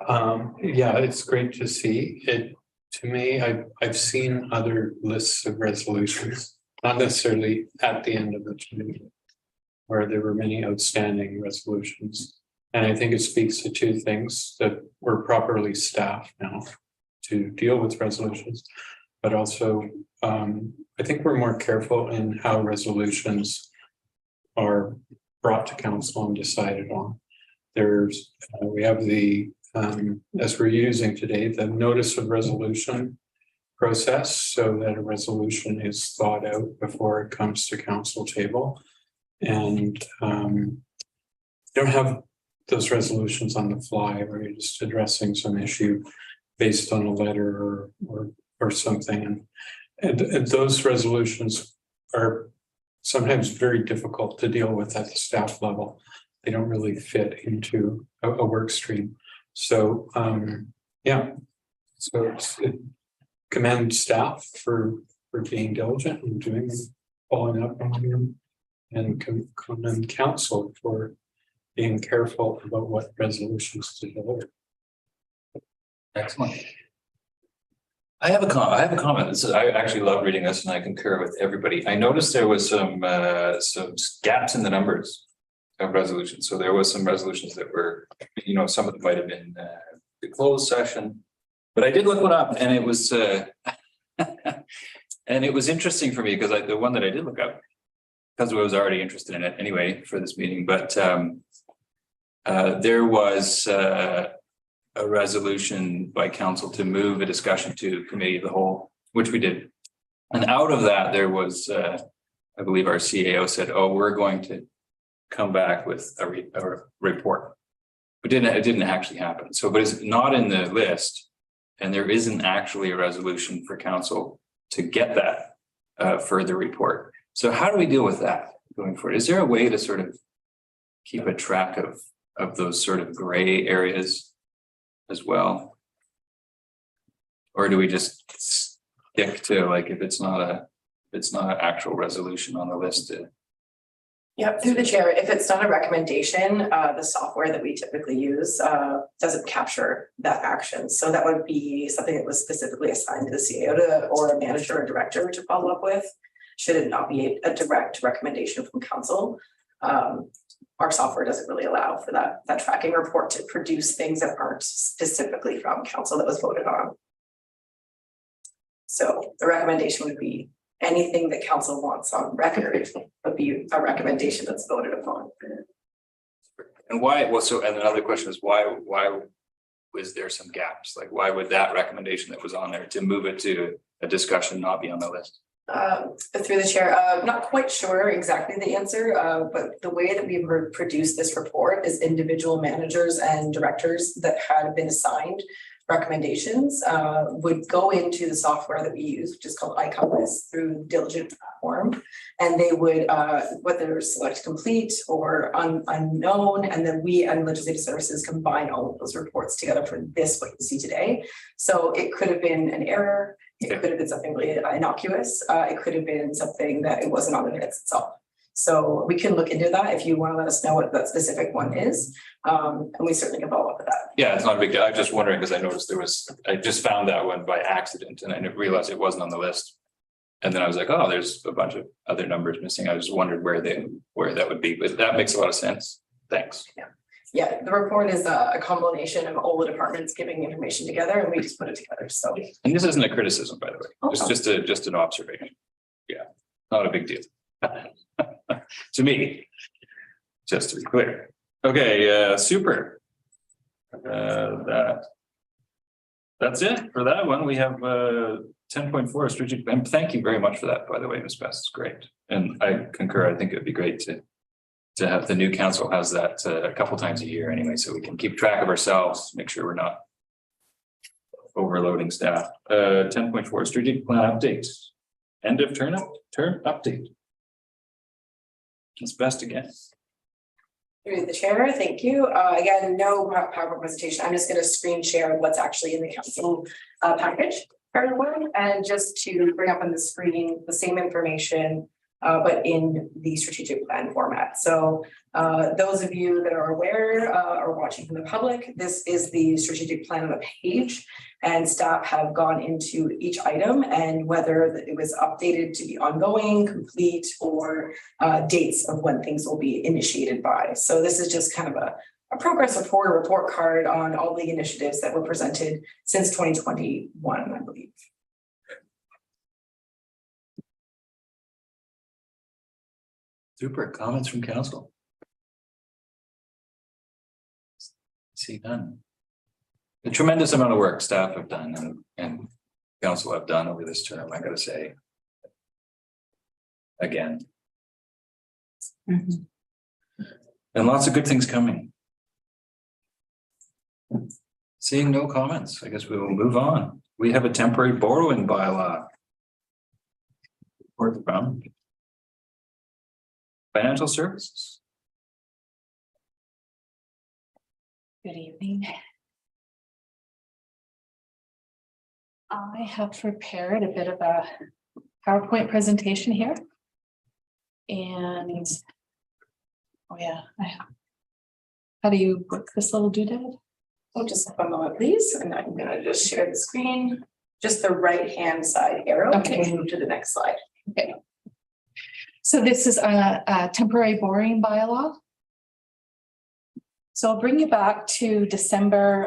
Speaker 10: Yeah, it's great to see it. To me, I've seen other lists of resolutions, not necessarily at the end of the meeting, where there were many outstanding resolutions. And I think it speaks to two things: that we're properly staffed now to deal with resolutions, but also I think we're more careful in how resolutions are brought to council and decided on. We have the, as we're using today, the notice of resolution process, so that a resolution is thought out before it comes to council table. And you don't have those resolutions on the fly where you're just addressing some issue based on a letter or something. And those resolutions are sometimes very difficult to deal with at the staff level. They don't really fit into a work stream. So yeah, so commend staff for being diligent and following up on them, and commend council for being careful about what resolutions to deliver.
Speaker 1: Excellent. I have a comment. I actually love reading this, and I concur with everybody. I noticed there was some gaps in the numbers of resolutions. So there was some resolutions that were, some of them might have been the closed session, but I did look one up, and it was and it was interesting for me because the one that I did look up, because I was already interested in it anyway for this meeting, but there was a resolution by council to move a discussion to committee of the whole, which we did. And out of that, there was, I believe our CAO said, oh, we're going to come back with a report. But it didn't actually happen. So, but it's not in the list, and there isn't actually a resolution for council to get that further report. So how do we deal with that going forward? Is there a way to sort of keep a track of those sort of gray areas as well? Or do we just stick to, like, if it's not an actual resolution on the list,
Speaker 2: Yep, through the chair, if it's not a recommendation, the software that we typically use doesn't capture that action. So that would be something that was specifically assigned to the CEO or a manager or director to follow up with. Should it not be a direct recommendation from council? Our software doesn't really allow for that tracking report to produce things that aren't specifically from council that was voted on. So the recommendation would be anything that council wants on record would be a recommendation that's voted upon.
Speaker 1: And why, well, so, and another question is why was there some gaps? Like, why would that recommendation that was on there to move it to a discussion not be on the list?
Speaker 2: Through the chair, not quite sure exactly the answer, but the way that we produced this report is individual managers and directors that had been assigned recommendations would go into the software that we use, which is called iCompass through Diligent platform, and they would whether select complete or unknown, and then we and legislative services combine all of those reports together for this what you see today. So it could have been an error. It could have been something really innocuous. It could have been something that it wasn't on the minutes itself. So we can look into that if you want to let us know what that specific one is. And we certainly can follow up with that.
Speaker 1: Yeah, it's not a big deal. I'm just wondering because I noticed I just found that one by accident and I didn't realize it wasn't on the list. And then I was like, oh, there's a bunch of other numbers missing. I just wondered where that would be, but that makes a lot of sense. Thanks.
Speaker 2: Yeah, the report is a combination of all the departments giving information together and we just put it together. So,
Speaker 1: And this isn't a criticism, by the way. It's just an observation. Yeah, not a big deal. To me, just to be clear. Okay, super. That's it for that one. We have 10.4 strategic, and thank you very much for that, by the way, Ms. Best. It's great. And I concur. I think it'd be great to have the new council has that a couple times a year anyway, so we can keep track of ourselves, make sure we're not overloading staff. 10.4 strategic plan update. End of term update. It's Best again.
Speaker 2: through the chair, thank you. Again, no PowerPoint presentation. I'm just going to screen share what's actually in the council package for everyone, and just to bring up on the screen the same information, but in the strategic plan format. So those of you that are aware or watching from the public, this is the strategic plan on the page, and staff have gone into each item and whether it was updated to be ongoing, complete, or dates of when things will be initiated by. So this is just kind of a progress report card on all the initiatives that were presented since 2021, I believe.
Speaker 1: Super. Comments from council? See none. A tremendous amount of work staff have done and council have done over this term, I gotta say. Again. And lots of good things coming. Seeing no comments, I guess we will move on. We have a temporary borrowing bylaw. Report from Financial Services.
Speaker 12: Good evening. I have prepared a bit of a PowerPoint presentation here. And oh yeah, how do you book this little doodad?
Speaker 2: So just a moment, please, and I'm gonna just share the screen, just the right-hand side arrow.
Speaker 12: Okay.
Speaker 2: And move to the next slide.
Speaker 12: Okay. So this is a temporary borrowing bylaw. So I'll bring you back to December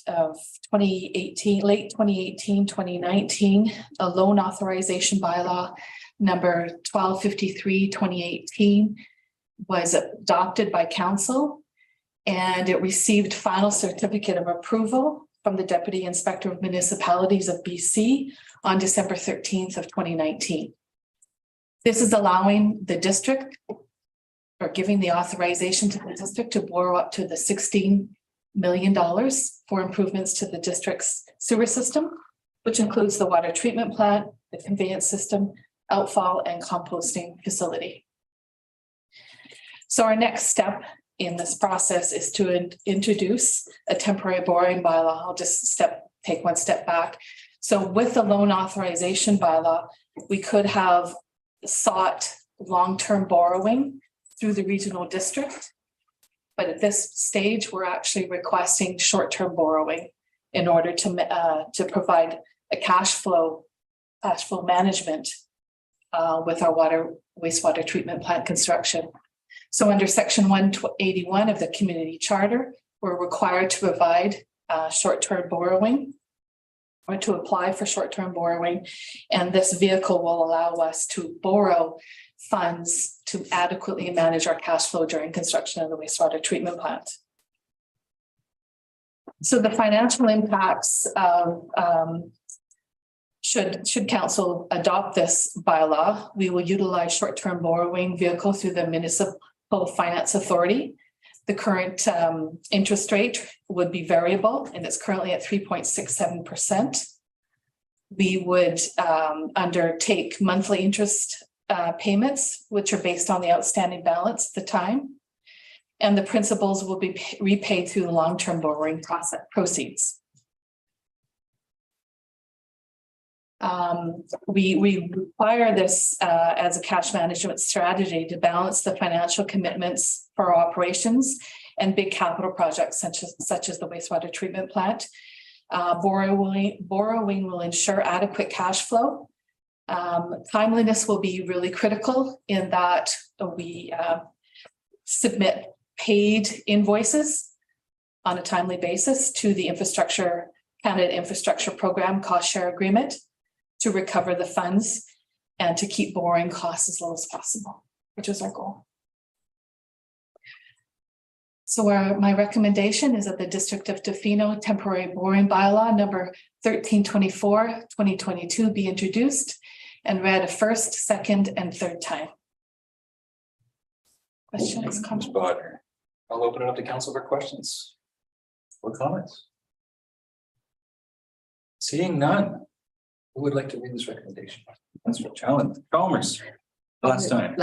Speaker 12: of 2018, late 2018, 2019, a loan authorization bylaw number 1253, 2018 was adopted by council, and it received final certificate of approval from the Deputy Inspector of Municipalities of BC on December 13th of 2019. This is allowing the district or giving the authorization to the district to borrow up to the $16 million for improvements to the district's sewer system, which includes the water treatment plant, the conveyance system, outfall, and composting facility. So our next step in this process is to introduce a temporary borrowing bylaw. I'll just take one step back. So with the loan authorization bylaw, we could have sought long-term borrowing through the regional district. But at this stage, we're actually requesting short-term borrowing in order to provide a cash flow management with our wastewater treatment plant construction. So under section 181 of the community charter, we're required to provide short-term borrowing or to apply for short-term borrowing. And this vehicle will allow us to borrow funds to adequately manage our cash flow during construction of the wastewater treatment plant. So the financial impacts of should council adopt this bylaw, we will utilize short-term borrowing vehicle through the municipal finance authority. The current interest rate would be variable and it's currently at 3.67%. We would undertake monthly interest payments, which are based on the outstanding balance at the time. And the principals will be repaid through the long-term borrowing proceeds. We require this as a cash management strategy to balance the financial commitments for our operations and big capital projects such as the wastewater treatment plant. Borrowing will ensure adequate cash flow. Timeliness will be really critical in that we submit paid invoices on a timely basis to the Canada Infrastructure Program cost share agreement to recover the funds and to keep borrowing costs as low as possible, which is our goal. So my recommendation is that the District of Tofino temporary borrowing bylaw number 1324/2022 be introduced and read a first, second, and third time. Questions, comments?
Speaker 1: I'll open it up to council for questions or comments. Seeing none, who would like to read this recommendation? That's for Chalmers. Last time.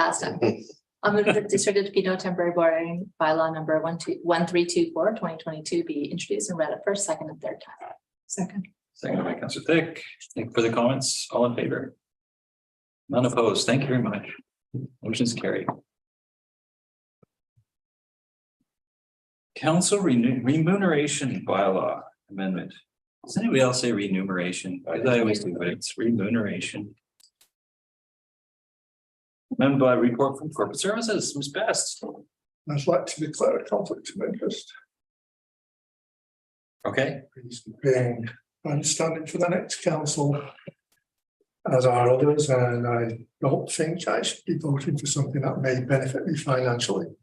Speaker 11: I'm going to the District of Tofino temporary borrowing bylaw number 1324/2022 be introduced and read at first, second, and third time.
Speaker 1: Seconded by Councillor Thick. Any further comments? All in favor? None opposed. Thank you very much. Motion is carried. Council remuneration bylaw amendment. Does anybody else say remuneration? I always do, but it's remuneration. Amendment by report from corporate services, Ms. Best.
Speaker 6: I'd like to declare a conflict of interest.
Speaker 1: Okay.
Speaker 6: Being I'm standing for the next council, as are others, and I don't think I should be voting for something that may benefit me financially.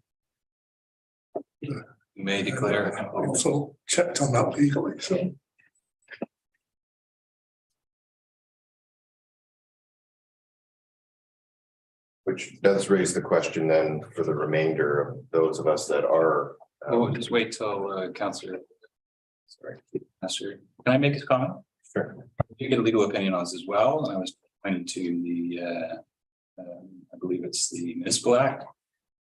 Speaker 1: You may declare.
Speaker 6: I also checked on that legally, so.
Speaker 8: Which does raise the question then for the remainder of those of us that are.
Speaker 1: Oh, just wait till Councillor. Sorry, Master. Can I make a comment?
Speaker 8: Sure.
Speaker 1: You get a legal opinion on this as well. And I was pointing to the, I believe it's the municipal act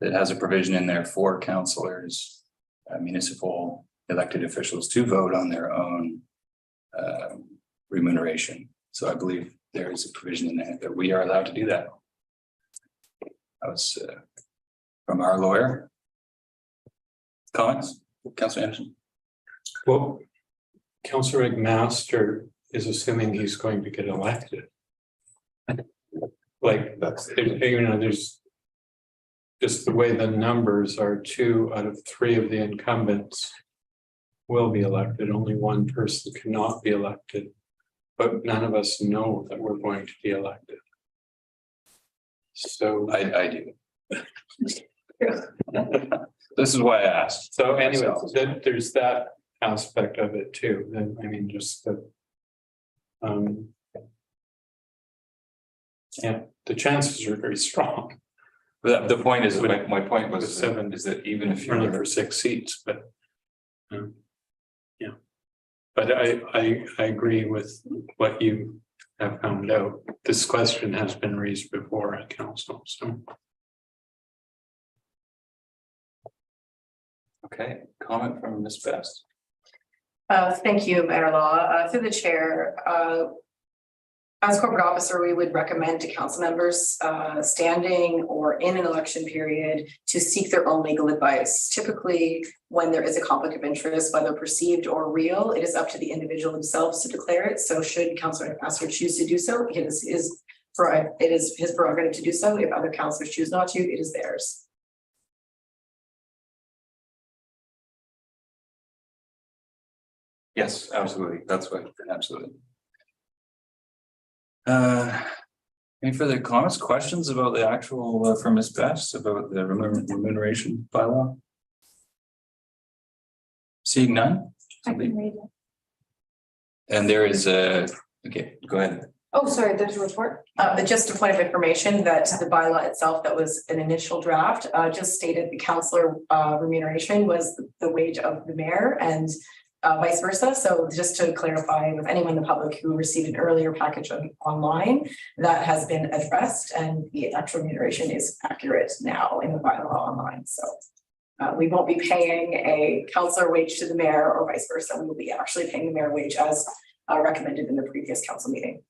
Speaker 1: that has a provision in there for councillors, municipal elected officials to vote on their own remuneration. So I believe there is a provision in there that we are allowed to do that. That was from our lawyer. Comments, Councillor Anderson?
Speaker 10: Well, Councillor McMaster is assuming he's going to get elected. Like
Speaker 8: That's
Speaker 10: there's just the way the numbers are, 2 out of 3 of the incumbents will be elected. Only one person cannot be elected, but none of us know that we're going to be elected. So
Speaker 1: I do. This is why I asked.
Speaker 10: So anyway, there's that aspect of it too. Then I mean, just the yeah, the chances are very strong.
Speaker 1: The point is, my point was
Speaker 10: Seven
Speaker 1: is that even if
Speaker 10: running
Speaker 1: you're
Speaker 10: for 6 seats, but yeah. But I agree with what you have found out. This question has been raised before at council, so.
Speaker 1: okay, comment from Ms. Best.
Speaker 2: Thank you, Mayor Law. Through the chair, As corporate officer, we would recommend to council members standing or in an election period to seek their own legal advice. Typically, when there is a conflict of interest, whether perceived or real, it is up to the individual themselves to declare it. So should Councillor Ambassador choose to do so, it is his prerogative to do so. If other councillors choose not to, it is theirs.
Speaker 1: Yes, absolutely. That's what, absolutely. Any further comments, questions about the actual, from Ms. Best about the remuneration bylaw? Seeing none?
Speaker 11: I can read it.
Speaker 1: And there is a, okay, go ahead.
Speaker 11: Oh, sorry, there's a report.
Speaker 2: Just a point of information that the bylaw itself, that was an initial draft, just stated the councillor remuneration was the wage of the mayor and vice versa. So just to clarify with anyone in the public who received an earlier package online, that has been addressed and the actual remuneration is accurate now in the bylaw online. So we won't be paying a councillor wage to the mayor or vice versa. We will be actually paying the mayor wage as recommended in the previous council meeting.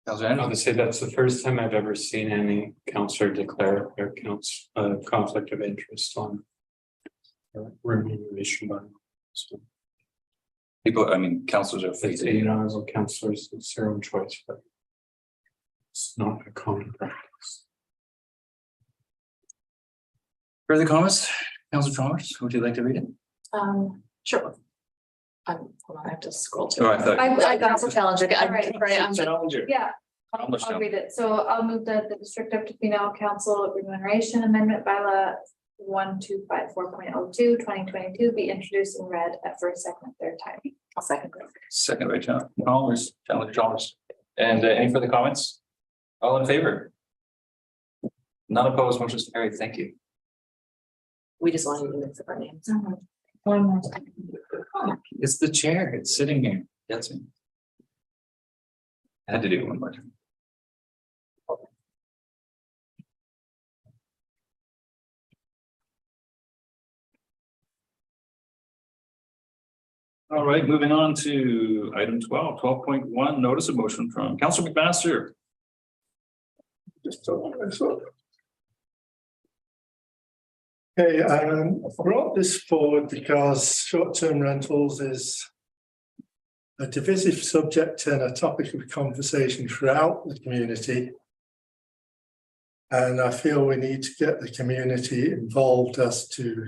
Speaker 10: I was going to say that's the first time I've ever seen any councillor declare their conflict of interest on remuneration by. So
Speaker 1: People, I mean, councillors are
Speaker 10: it's,
Speaker 1: facing.
Speaker 10: as a councillors, it's their own choice, but it's not a common practice.
Speaker 1: Further comments? Councillor Chalmers, would you like to read it?
Speaker 11: Sure. Hold on, I have to scroll to.
Speaker 1: Oh,
Speaker 11: it.
Speaker 1: I thought.
Speaker 11: I got some challenger.
Speaker 13: All right.
Speaker 1: Challenger.
Speaker 13: Yeah,
Speaker 1: Almost
Speaker 13: I'll
Speaker 1: done.
Speaker 13: read it. So I'll move that the District of Tofino Council Remuneration Amendment Bylaw 1254.02 2022 be introduced and read at first, second, and third time.
Speaker 11: I'll second that.
Speaker 1: Second by Chalmers, Chalmers. And any further comments? All in favor? None opposed, motion is carried. Thank you.
Speaker 11: We just wanted to mix up our names.
Speaker 13: One more time.
Speaker 1: It's the chair. It's sitting here. That's me. I had to do it one more time. All right, moving on to item 12.1, notice of motion from Councillor McMaster.
Speaker 6: Just talk myself. Okay, I brought this forward because short-term rentals is a divisive subject and a topic of conversation throughout the community. And I feel we need to get the community involved as to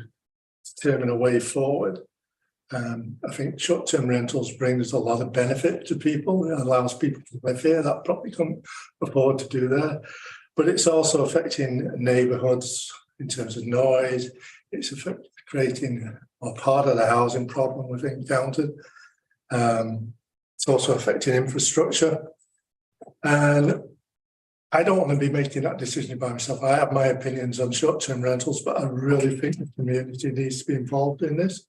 Speaker 6: determine a way forward. I think short-term rentals brings a lot of benefit to people. It allows people to live here that probably couldn't afford to do that. But it's also affecting neighbourhoods in terms of noise. It's creating a part of the housing problem we've encountered. It's also affecting infrastructure. And I don't want to be making that decision by myself. I have my opinions on short-term rentals, but I really think the community needs to be involved in this.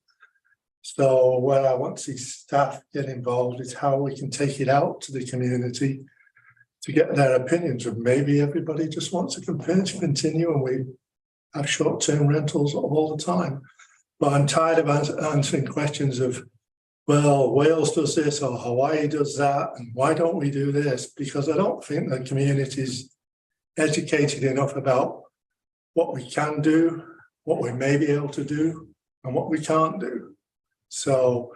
Speaker 6: So where I want to see staff get involved is how we can take it out to the community to get their opinions of maybe everybody just wants to continue and we have short-term rentals all the time. But I'm tired of answering questions of, well, Wales does this or Hawaii does that, and why don't we do this? Because I don't think the community is educated enough about what we can do, what we may be able to do, and what we can't do. So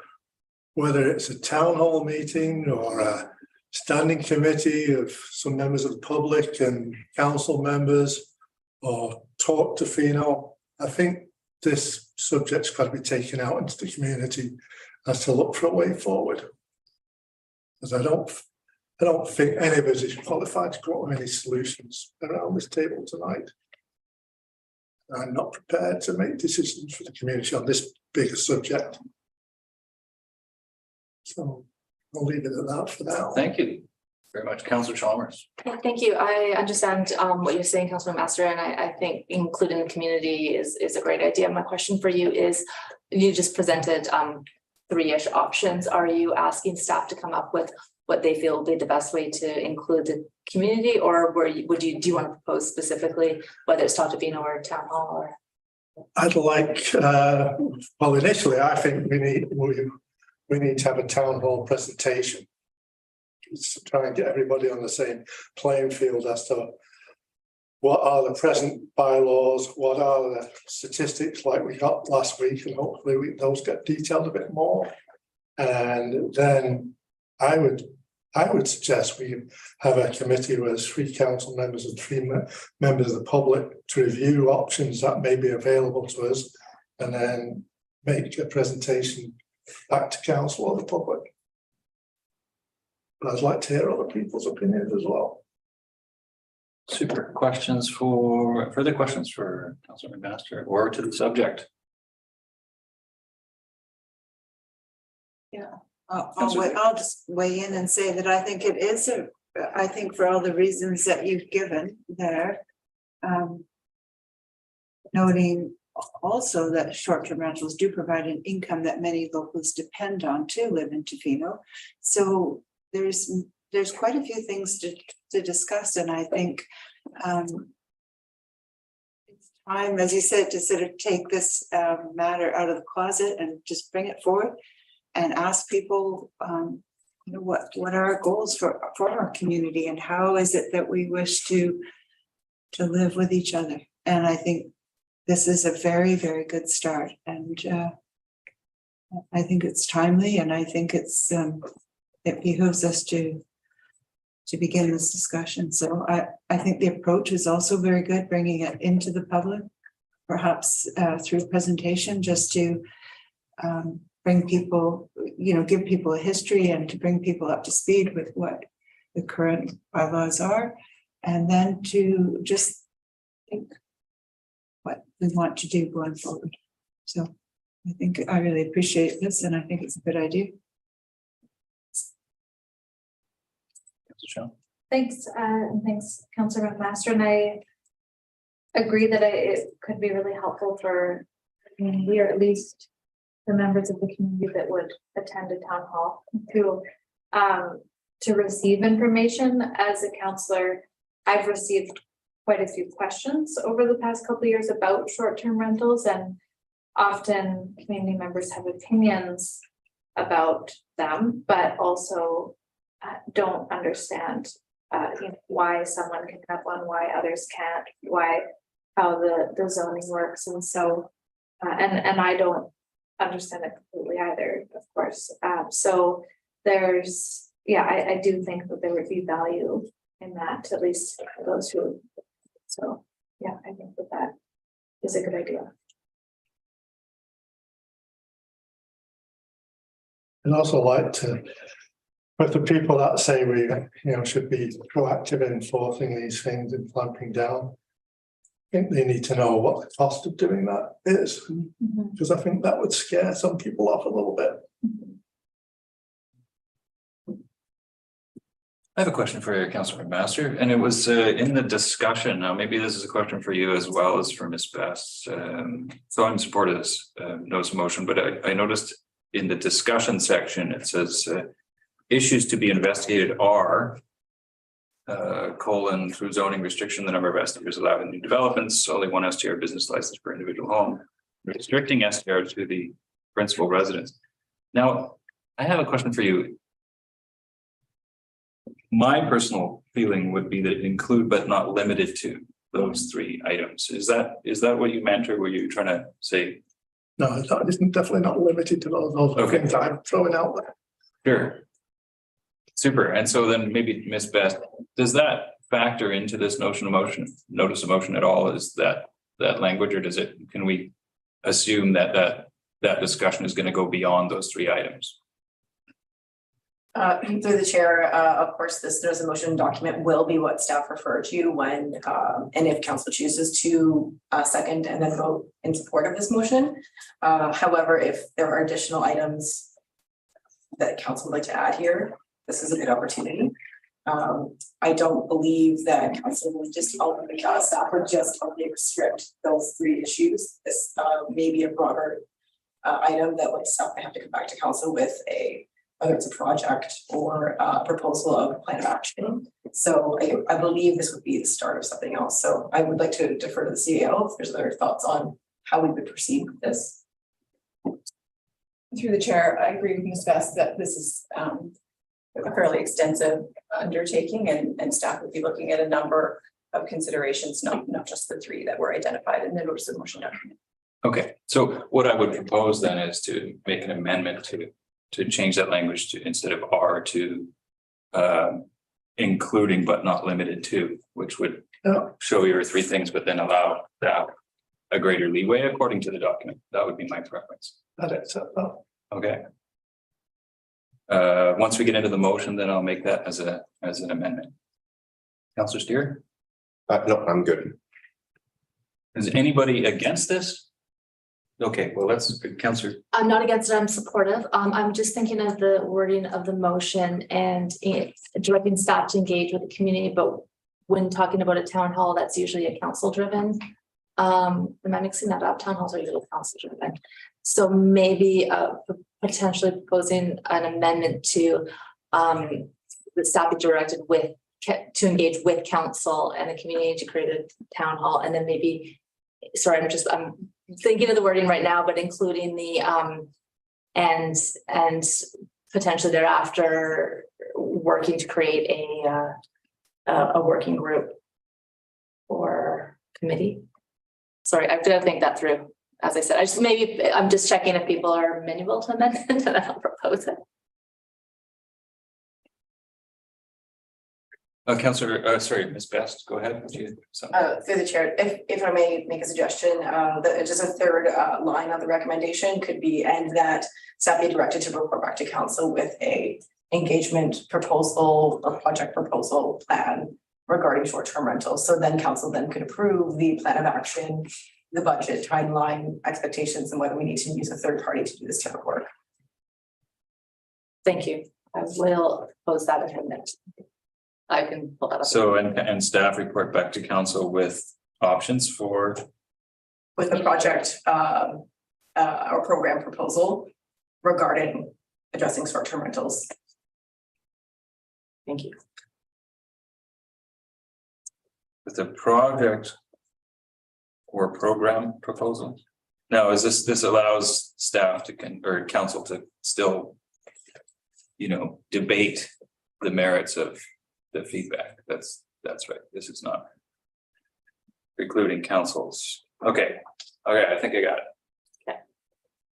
Speaker 6: whether it's a town hall meeting or a standing committee of some members of the public and council members or talk to Tofino, I think this subject's got to be taken out into the community as to look for a way forward. Because I don't think any of us is qualified to come up with any solutions around this table tonight. I'm not prepared to make decisions for the community on this bigger subject. So I'll leave it at that for now.
Speaker 1: Thank you very much, Councillor Chalmers.
Speaker 11: Yeah, thank you. I understand what you're saying, Councilor Master, and I think including the community is a great idea. My question for you is, you just presented three-ish options. Are you asking staff to come up with what they feel will be the best way to include the community, or do you want to propose specifically whether it's Tofino or town hall? Or
Speaker 6: I'd like, well, initially, I think we we need to have a town hall presentation. It's to try and get everybody on the same playing field as to what are the present bylaws, what are the statistics like we got last week, and hopefully those get detailed a bit more. And then I would suggest we have a committee with 3 council members and 3 members of the public to review options that may be available to us, and then make a presentation back to council or the public. But I'd like to hear other people's opinions as well.
Speaker 1: Super. Further questions for Councillor McMaster or to the subject?
Speaker 5: I'll just weigh in and say that I think it is I think for all the reasons that you've given there. Noting also that short-term rentals do provide an income that many locals depend on to live in Tofino. So there's quite a few things to discuss, and I think it's time, as you said, to sort of take this matter out of the closet and just bring it forward and ask people, what are our goals for our community, and how is it that we wish to live with each other. And I think this is a very, very good start, and I think it's timely, and I think it's it behooves us to begin this discussion. So I think the approach is also very good, bringing it into the public, perhaps through presentation, just to bring people, give people a history and to bring people up to speed with what the current bylaws are, and then to just think what we want to do going forward. So I think I really appreciate this, and I think it's a good idea.
Speaker 13: Thanks, and thanks, Councillor McMaster, and I agree that it could be really helpful for, we are at least the members of the community that would attend a town hall to receive information. As a councillor, I've received quite a few questions over the past couple of years about short-term rentals, and often community members have opinions about them, but also don't understand why someone can have one, why others can't, how the zoning works, and so and I don't understand it completely either, of course. So there's, I do think that there would be value in that, at least for those who. So I think that is a good idea.
Speaker 6: And also like to, with the people that say we, should be proactive in enforcing these things and clamping down, I think they need to know what the cost of doing that is, because I think that would scare some people off a little bit.
Speaker 1: I have a question for Councillor McMaster, and it was in the discussion. Now, maybe this is a question for you as well as for Ms. Best. So I'm in support of this notice of motion, but I noticed in the discussion section, it says issues to be investigated are through zoning restriction, the number of STRs allowed in new developments, only one STR business license per individual home, restricting STR to the principal residence. Now, I have a question for you. My personal feeling would be that it include but not limited to those 3 items. Is that what you meant, or were you trying to say?
Speaker 6: No, it's definitely not limited to those things I'm throwing out there.
Speaker 1: Sure. Super. And so then maybe Ms. Best, does that factor into this notice of motion at all? Is that language, or can we assume that discussion is going to go beyond those 3 items?
Speaker 2: Through the chair, of course, this notice of motion document will be what staff refer to when, and if council chooses to second and then vote in support of this motion. However, if there are additional items that council would like to add here, this is a good opportunity. I don't believe that council will just staff would just only restrict those 3 issues. This may be a broader item that would staff may have to come back to council with whether it's a project or a proposal of a plan of action. So I believe this would be the start of something else. So I would like to defer to the CEO if there's other thoughts on how we would proceed with this.
Speaker 3: Through the chair, I agree with Ms. Best that this is a fairly extensive undertaking and staff would be looking at a number of considerations, not just the three that were identified in the notice of motion document.
Speaker 1: Okay, so what I would propose then is to make an amendment to change that language to instead of are to including but not limited to, which would show your three things, but then allow that a greater leeway according to the document. That would be my preference.
Speaker 6: I'd accept that.
Speaker 1: Okay. Once we get into the motion, then I'll make that as an amendment. Councillor Steer,
Speaker 8: No, I'm good.
Speaker 1: is anybody against this? Okay, well, let's, Councillor.
Speaker 11: I'm not against it, I'm supportive. I'm just thinking of the wording of the motion and directing staff to engage with the community, but when talking about a town hall, that's usually a council driven. Am I mixing that up? Town halls are usually council driven. So maybe potentially proposing an amendment to the staff be directed to engage with council and the community to create a town hall, and then maybe, sorry, I'm thinking of the wording right now, but including the and potentially thereafter working to create a working group or committee. Sorry, I've got to think that through. As I said, I'm just checking if people are amenable to amendment and then I'll propose it.
Speaker 1: Councillor, sorry, Ms. Best, go ahead.
Speaker 2: Through the chair, if I may make a suggestion, just a third line of the recommendation could be, and that staff be directed to report back to council with a engagement proposal or project proposal plan regarding short-term rentals. So then council then could approve the plan of action, the budget, timeline, expectations, and whether we need to use a third party to do this type of work.
Speaker 11: Thank you. I will propose that amendment. I can pull that up.
Speaker 1: So, and staff report back to council with options for.
Speaker 2: With the project or program proposal regarding addressing short-term rentals.
Speaker 11: Thank you.
Speaker 1: With the project or program proposal. Now, is this allows staff to or council to still, debate the merits of the feedback. That's right. This is not precluding councils. Okay, I think I got it.
Speaker 11: Okay.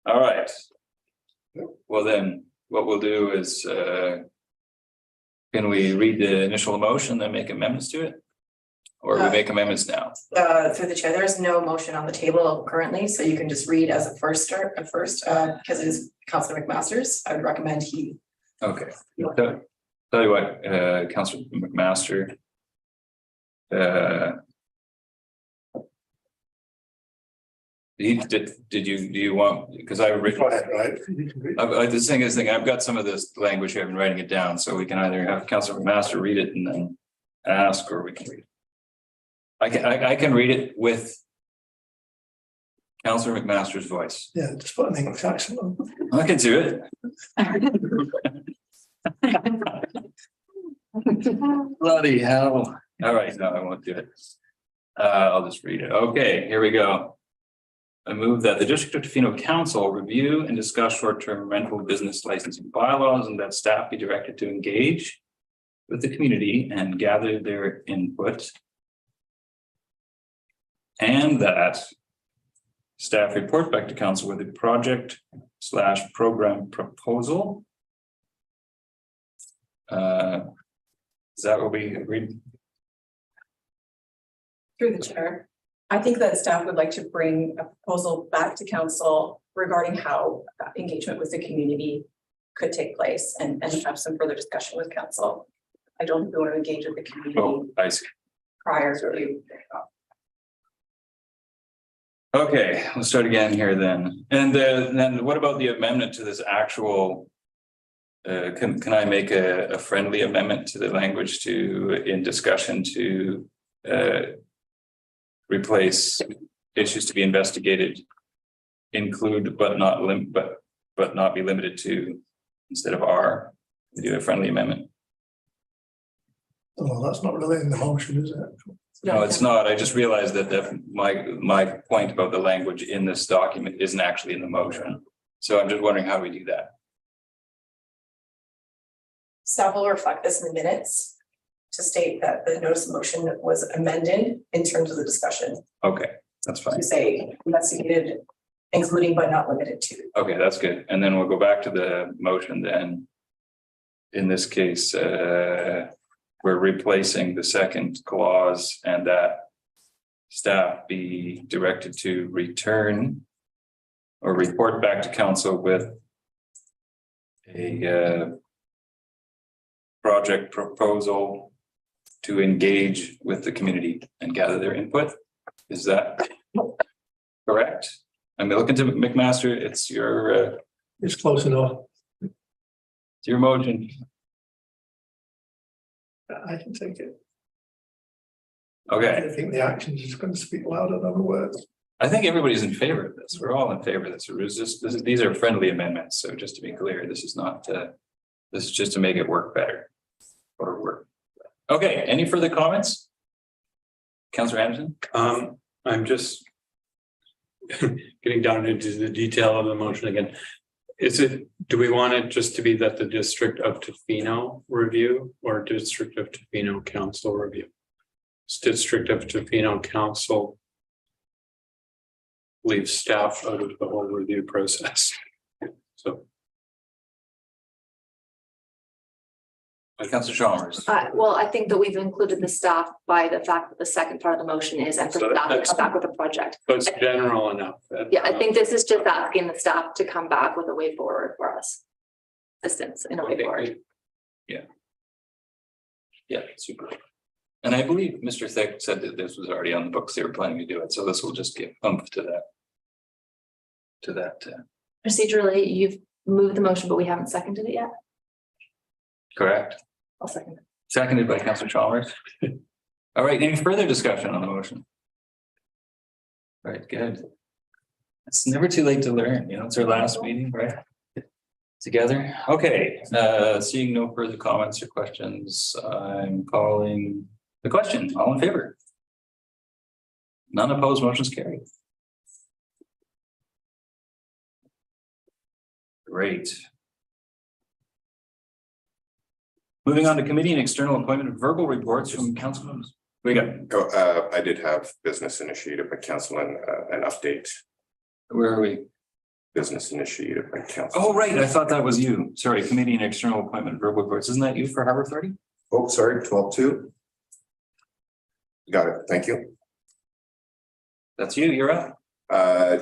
Speaker 1: All right. Well, then what we'll do is can we read the initial motion, then make amendments to it? Or we make amendments now?
Speaker 2: Through the chair, there is no motion on the table currently, so you can just read as a first, because it is Councillor McMaster's. I would recommend he.
Speaker 1: Okay. Tell you what, Councillor McMaster. Do you want, because I written.
Speaker 6: Go ahead, right?
Speaker 1: The thing is, I've got some of this language here, I've been writing it down, so we can either have Councillor McMaster read it and then ask, or we can read it. I can read it with Councillor McMaster's voice.
Speaker 6: Yeah, just put an English accent on.
Speaker 1: I can do it. Bloody hell. All right, no, I won't do it. I'll just read it. Okay, here we go. I move that the District of Tofino Council review and discuss short-term rental business licensing bylaws, and that staff be directed to engage with the community and gather their input. And that staff report back to council with a project/program proposal. Is that what we agreed?
Speaker 3: Through the chair, I think that staff would like to bring a proposal back to council regarding how engagement with the community could take place and have some further discussion with council. I don't think we want to engage with the community.
Speaker 1: Oh, I see.
Speaker 3: Prior to.
Speaker 1: Okay, let's start again here then. And then what about the amendment to this actual? Can I make a friendly amendment to the language in discussion to replace issues to be investigated, include but not be limited to, instead of are, do a friendly amendment?
Speaker 6: Oh, that's not really in the motion, is it?
Speaker 1: No, it's not. I just realized that my point about the language in this document isn't actually in the motion. So I'm just wondering how we do that.
Speaker 2: Staff will reflect this in the minutes to state that the notice of motion was amended in terms of the discussion.
Speaker 1: Okay, that's fine.
Speaker 2: To say investigated, including but not limited to.
Speaker 1: Okay, that's good. And then we'll go back to the motion then. In this case, we're replacing the second clause and that staff be directed to return or report back to council with a project proposal to engage with the community and gather their input. Is that correct? I'm looking to McMaster. It's your
Speaker 6: It's close enough.
Speaker 1: it's your motion.
Speaker 6: I can take it.
Speaker 1: Okay,
Speaker 6: I think the actions is going to speak louder than the words.
Speaker 1: I think everybody's in favor of this. We're all in favor of this. It was just, these are friendly amendments. So just to be clear, this is not this is just to make it work better. Or work. Okay, any further comments? Councillor Anderson?
Speaker 10: I'm just getting down into the detail of the motion again. Do we want it just to be that the District of Tofino review or District of Tofino Council review? District of Tofino Council leave staff out of the whole review process. So.
Speaker 1: Councillor Chalmers.
Speaker 11: Well, I think that we've included the staff by the fact that the second part of the motion is and for
Speaker 10: So
Speaker 11: staff to
Speaker 10: that's-
Speaker 11: come back with a project.
Speaker 10: But it's general enough.
Speaker 11: Yeah, I think this is just asking the staff to come back with a way forward for us. Assistance in a way forward.
Speaker 1: Yeah. Yeah, super. And I believe Mr. Thick said that this was already on the books. They were planning to do it. So this will just give oomph to that.
Speaker 11: Procedurally, you've moved the motion, but we haven't seconded it yet.
Speaker 1: Correct.
Speaker 11: I'll second it.
Speaker 1: Seconded by Councillor Chalmers. All right, any further discussion on the motion? All right, good. It's never too late to learn, it's our last meeting, right? Together, okay, seeing no further comments or questions, I'm calling the question, all in favor? None opposed, motion's carried. Great. Moving on to committee and external appointment verbal reports from council members. We got,
Speaker 8: I did have business initiated by council and an update.
Speaker 1: where are we?
Speaker 8: Business initiated by council.
Speaker 1: Oh, right, I thought that was you. Sorry, committee and external appointment verbal reports. Isn't that you for Harbor Authority?
Speaker 8: Oh, sorry, 12-2. Got it, thank you.
Speaker 1: That's you, you're up.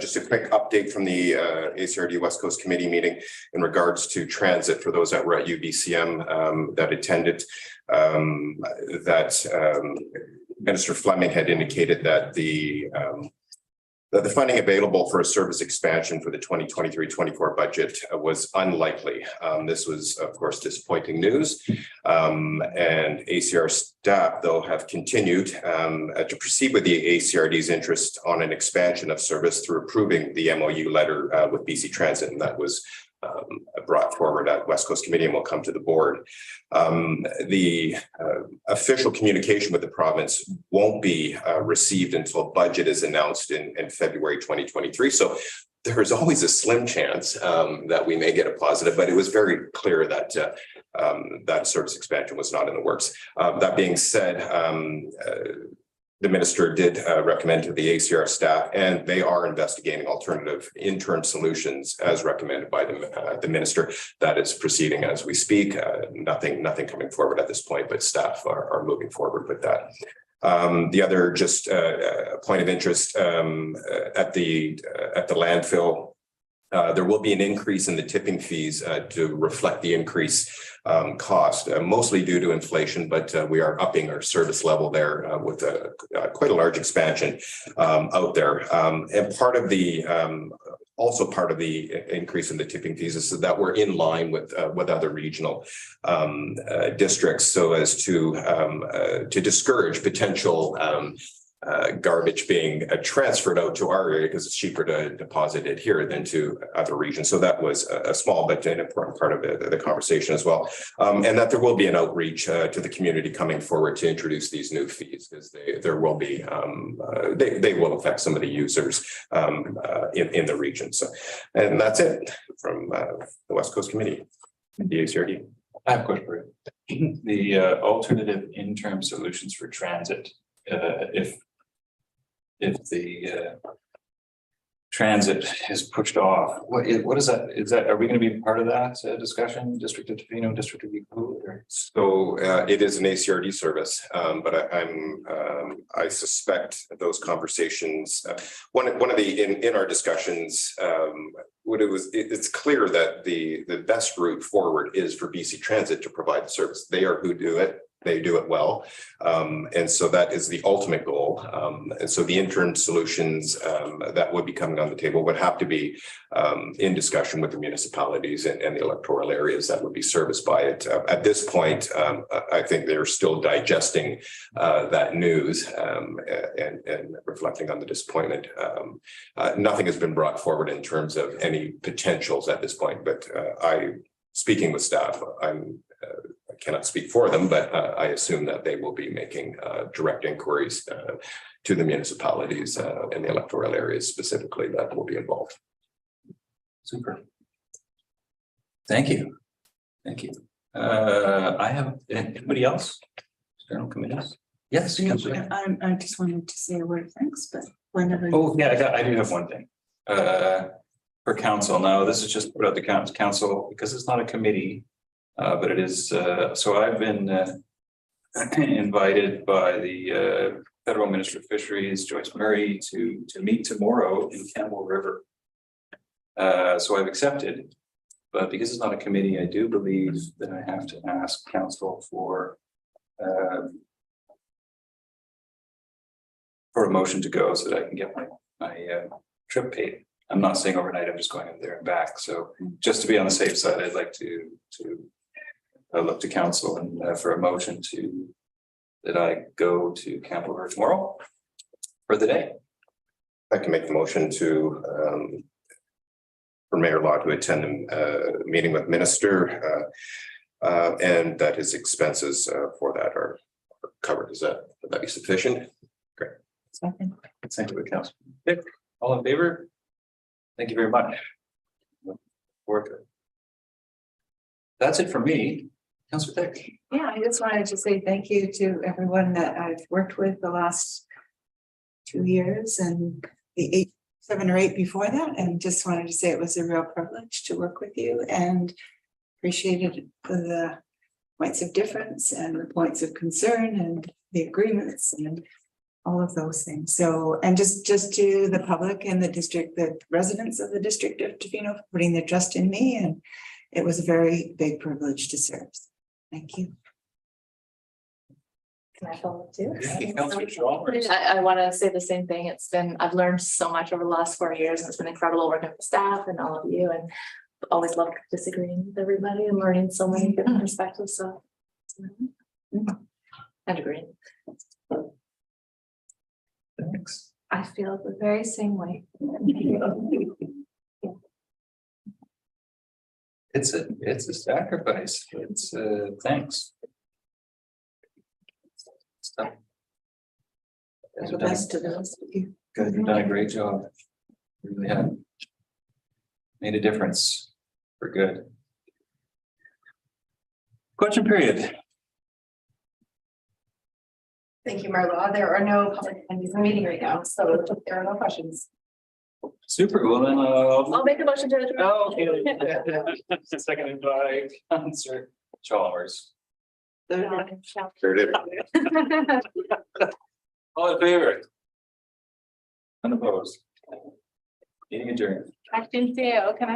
Speaker 8: Just a quick update from the ACRD West Coast Committee meeting in regards to transit for those that were at UBCM that attended. Minister Fleming had indicated that the funding available for a service expansion for the 2023-24 budget was unlikely. This was, of course, disappointing news. And ACR staff, though, have continued to proceed with the ACRD's interest on an expansion of service through approving the MOU letter with BC Transit, and that was brought forward at West Coast Committee and will come to the board. The official communication with the province won't be received until budget is announced in February 2023. So there's always a slim chance that we may get a positive, but it was very clear that that service expansion was not in the works. That being said, the minister did recommend to the ACR staff, and they are investigating alternative interim solutions as recommended by the minister. That is proceeding as we speak. Nothing coming forward at this point, but staff are moving forward with that. The other just point of interest at the landfill. There will be an increase in the tipping fees to reflect the increase cost, mostly due to inflation, but we are upping our service level there with quite a large expansion out there. And part of the increase in the tipping fees is so that we're in line with other regional districts, so as to discourage potential garbage being transferred out to our area because it's cheaper to deposit it here than to other regions. So that was a small but an important part of the conversation as well. And that there will be an outreach to the community coming forward to introduce these new fees because there will be they will affect some of the users in the region. So, and that's it from the West Coast Committee, the ACRD.
Speaker 1: I have a question for you. The alternative interim solutions for transit, if the transit is pushed off, what is that? Is that, are we going to be part of that discussion? District of Tofino, District of Tofino?
Speaker 8: So it is an ACRD service, but I suspect those conversations. One of the in our discussions, it's clear that the best route forward is for BC Transit to provide the service. They are who do it. They do it well. And so that is the ultimate goal. And so the interim solutions that would be coming on the table would have to be in discussion with the municipalities and the electoral areas that would be serviced by it. At this point, I think they're still digesting that news and reflecting on the disappointment. Nothing has been brought forward in terms of any potentials at this point, but speaking with staff, I cannot speak for them, but I assume that they will be making direct inquiries to the municipalities and the electoral areas specifically that will be involved.
Speaker 1: Super. Thank you. Thank you. I have anybody else? External committees? Yes. Councillor.
Speaker 5: I just wanted to say a word of thanks, but whenever.
Speaker 1: Oh, yeah, I do have one thing. For council. Now, this is just put out the council because it's not a committee. But it is, so I've been invited by the Federal Minister of Fisheries, Joyce Murray, to meet tomorrow in Campbell River. So I've accepted, but because it's not a committee, I do believe that I have to ask council for a motion to go so that I can get my trip paid. I'm not staying overnight, I'm just going up there and back. So just to be on the safe side, I'd like to look to council and for a motion that I go to Campbell River tomorrow for the day.
Speaker 8: I can make the motion for Mayor Law to attend a meeting with Minister and that his expenses for that are covered. Would that be sufficient? Great.
Speaker 1: Thank you, council. All in favor? Thank you very much. That's it for me. Councillor Thick.
Speaker 5: Yeah, I just wanted to say thank you to everyone that I've worked with the last 2 years and the 7 or 8 before that. And just wanted to say it was a real privilege to work with you and appreciated the points of difference and the points of concern and the agreements and all of those things. So, and just to the public and the district, the residents of the District of Tofino for putting their trust in me, and it was a very big privilege to serve. Thank you.
Speaker 11: Can I follow up too?
Speaker 1: Yeah,
Speaker 11: I want to say the same thing. I've learned so much over the last 4 years, and it's been incredible working with staff and all of you, and always loved disagreeing with everybody and learning so many different perspectives. So and agreeing.
Speaker 1: thanks.
Speaker 13: I feel the very same way.
Speaker 1: It's a sacrifice. It's thanks. Stuff.
Speaker 5: All the best to those of you.
Speaker 1: Good, you've done a great job. You really have made a difference for good. Question period.
Speaker 2: Thank you, Marla. There are no public attendees in the meeting right now, so there are no questions.
Speaker 1: Super. Well, then
Speaker 11: I'll make a motion to adjourn.
Speaker 1: oh, okay. Seconded by Councillor Chalmers.
Speaker 8: Third.
Speaker 1: All in favor? Unopposed. Meeting adjourned.
Speaker 13: I can see you. Can I?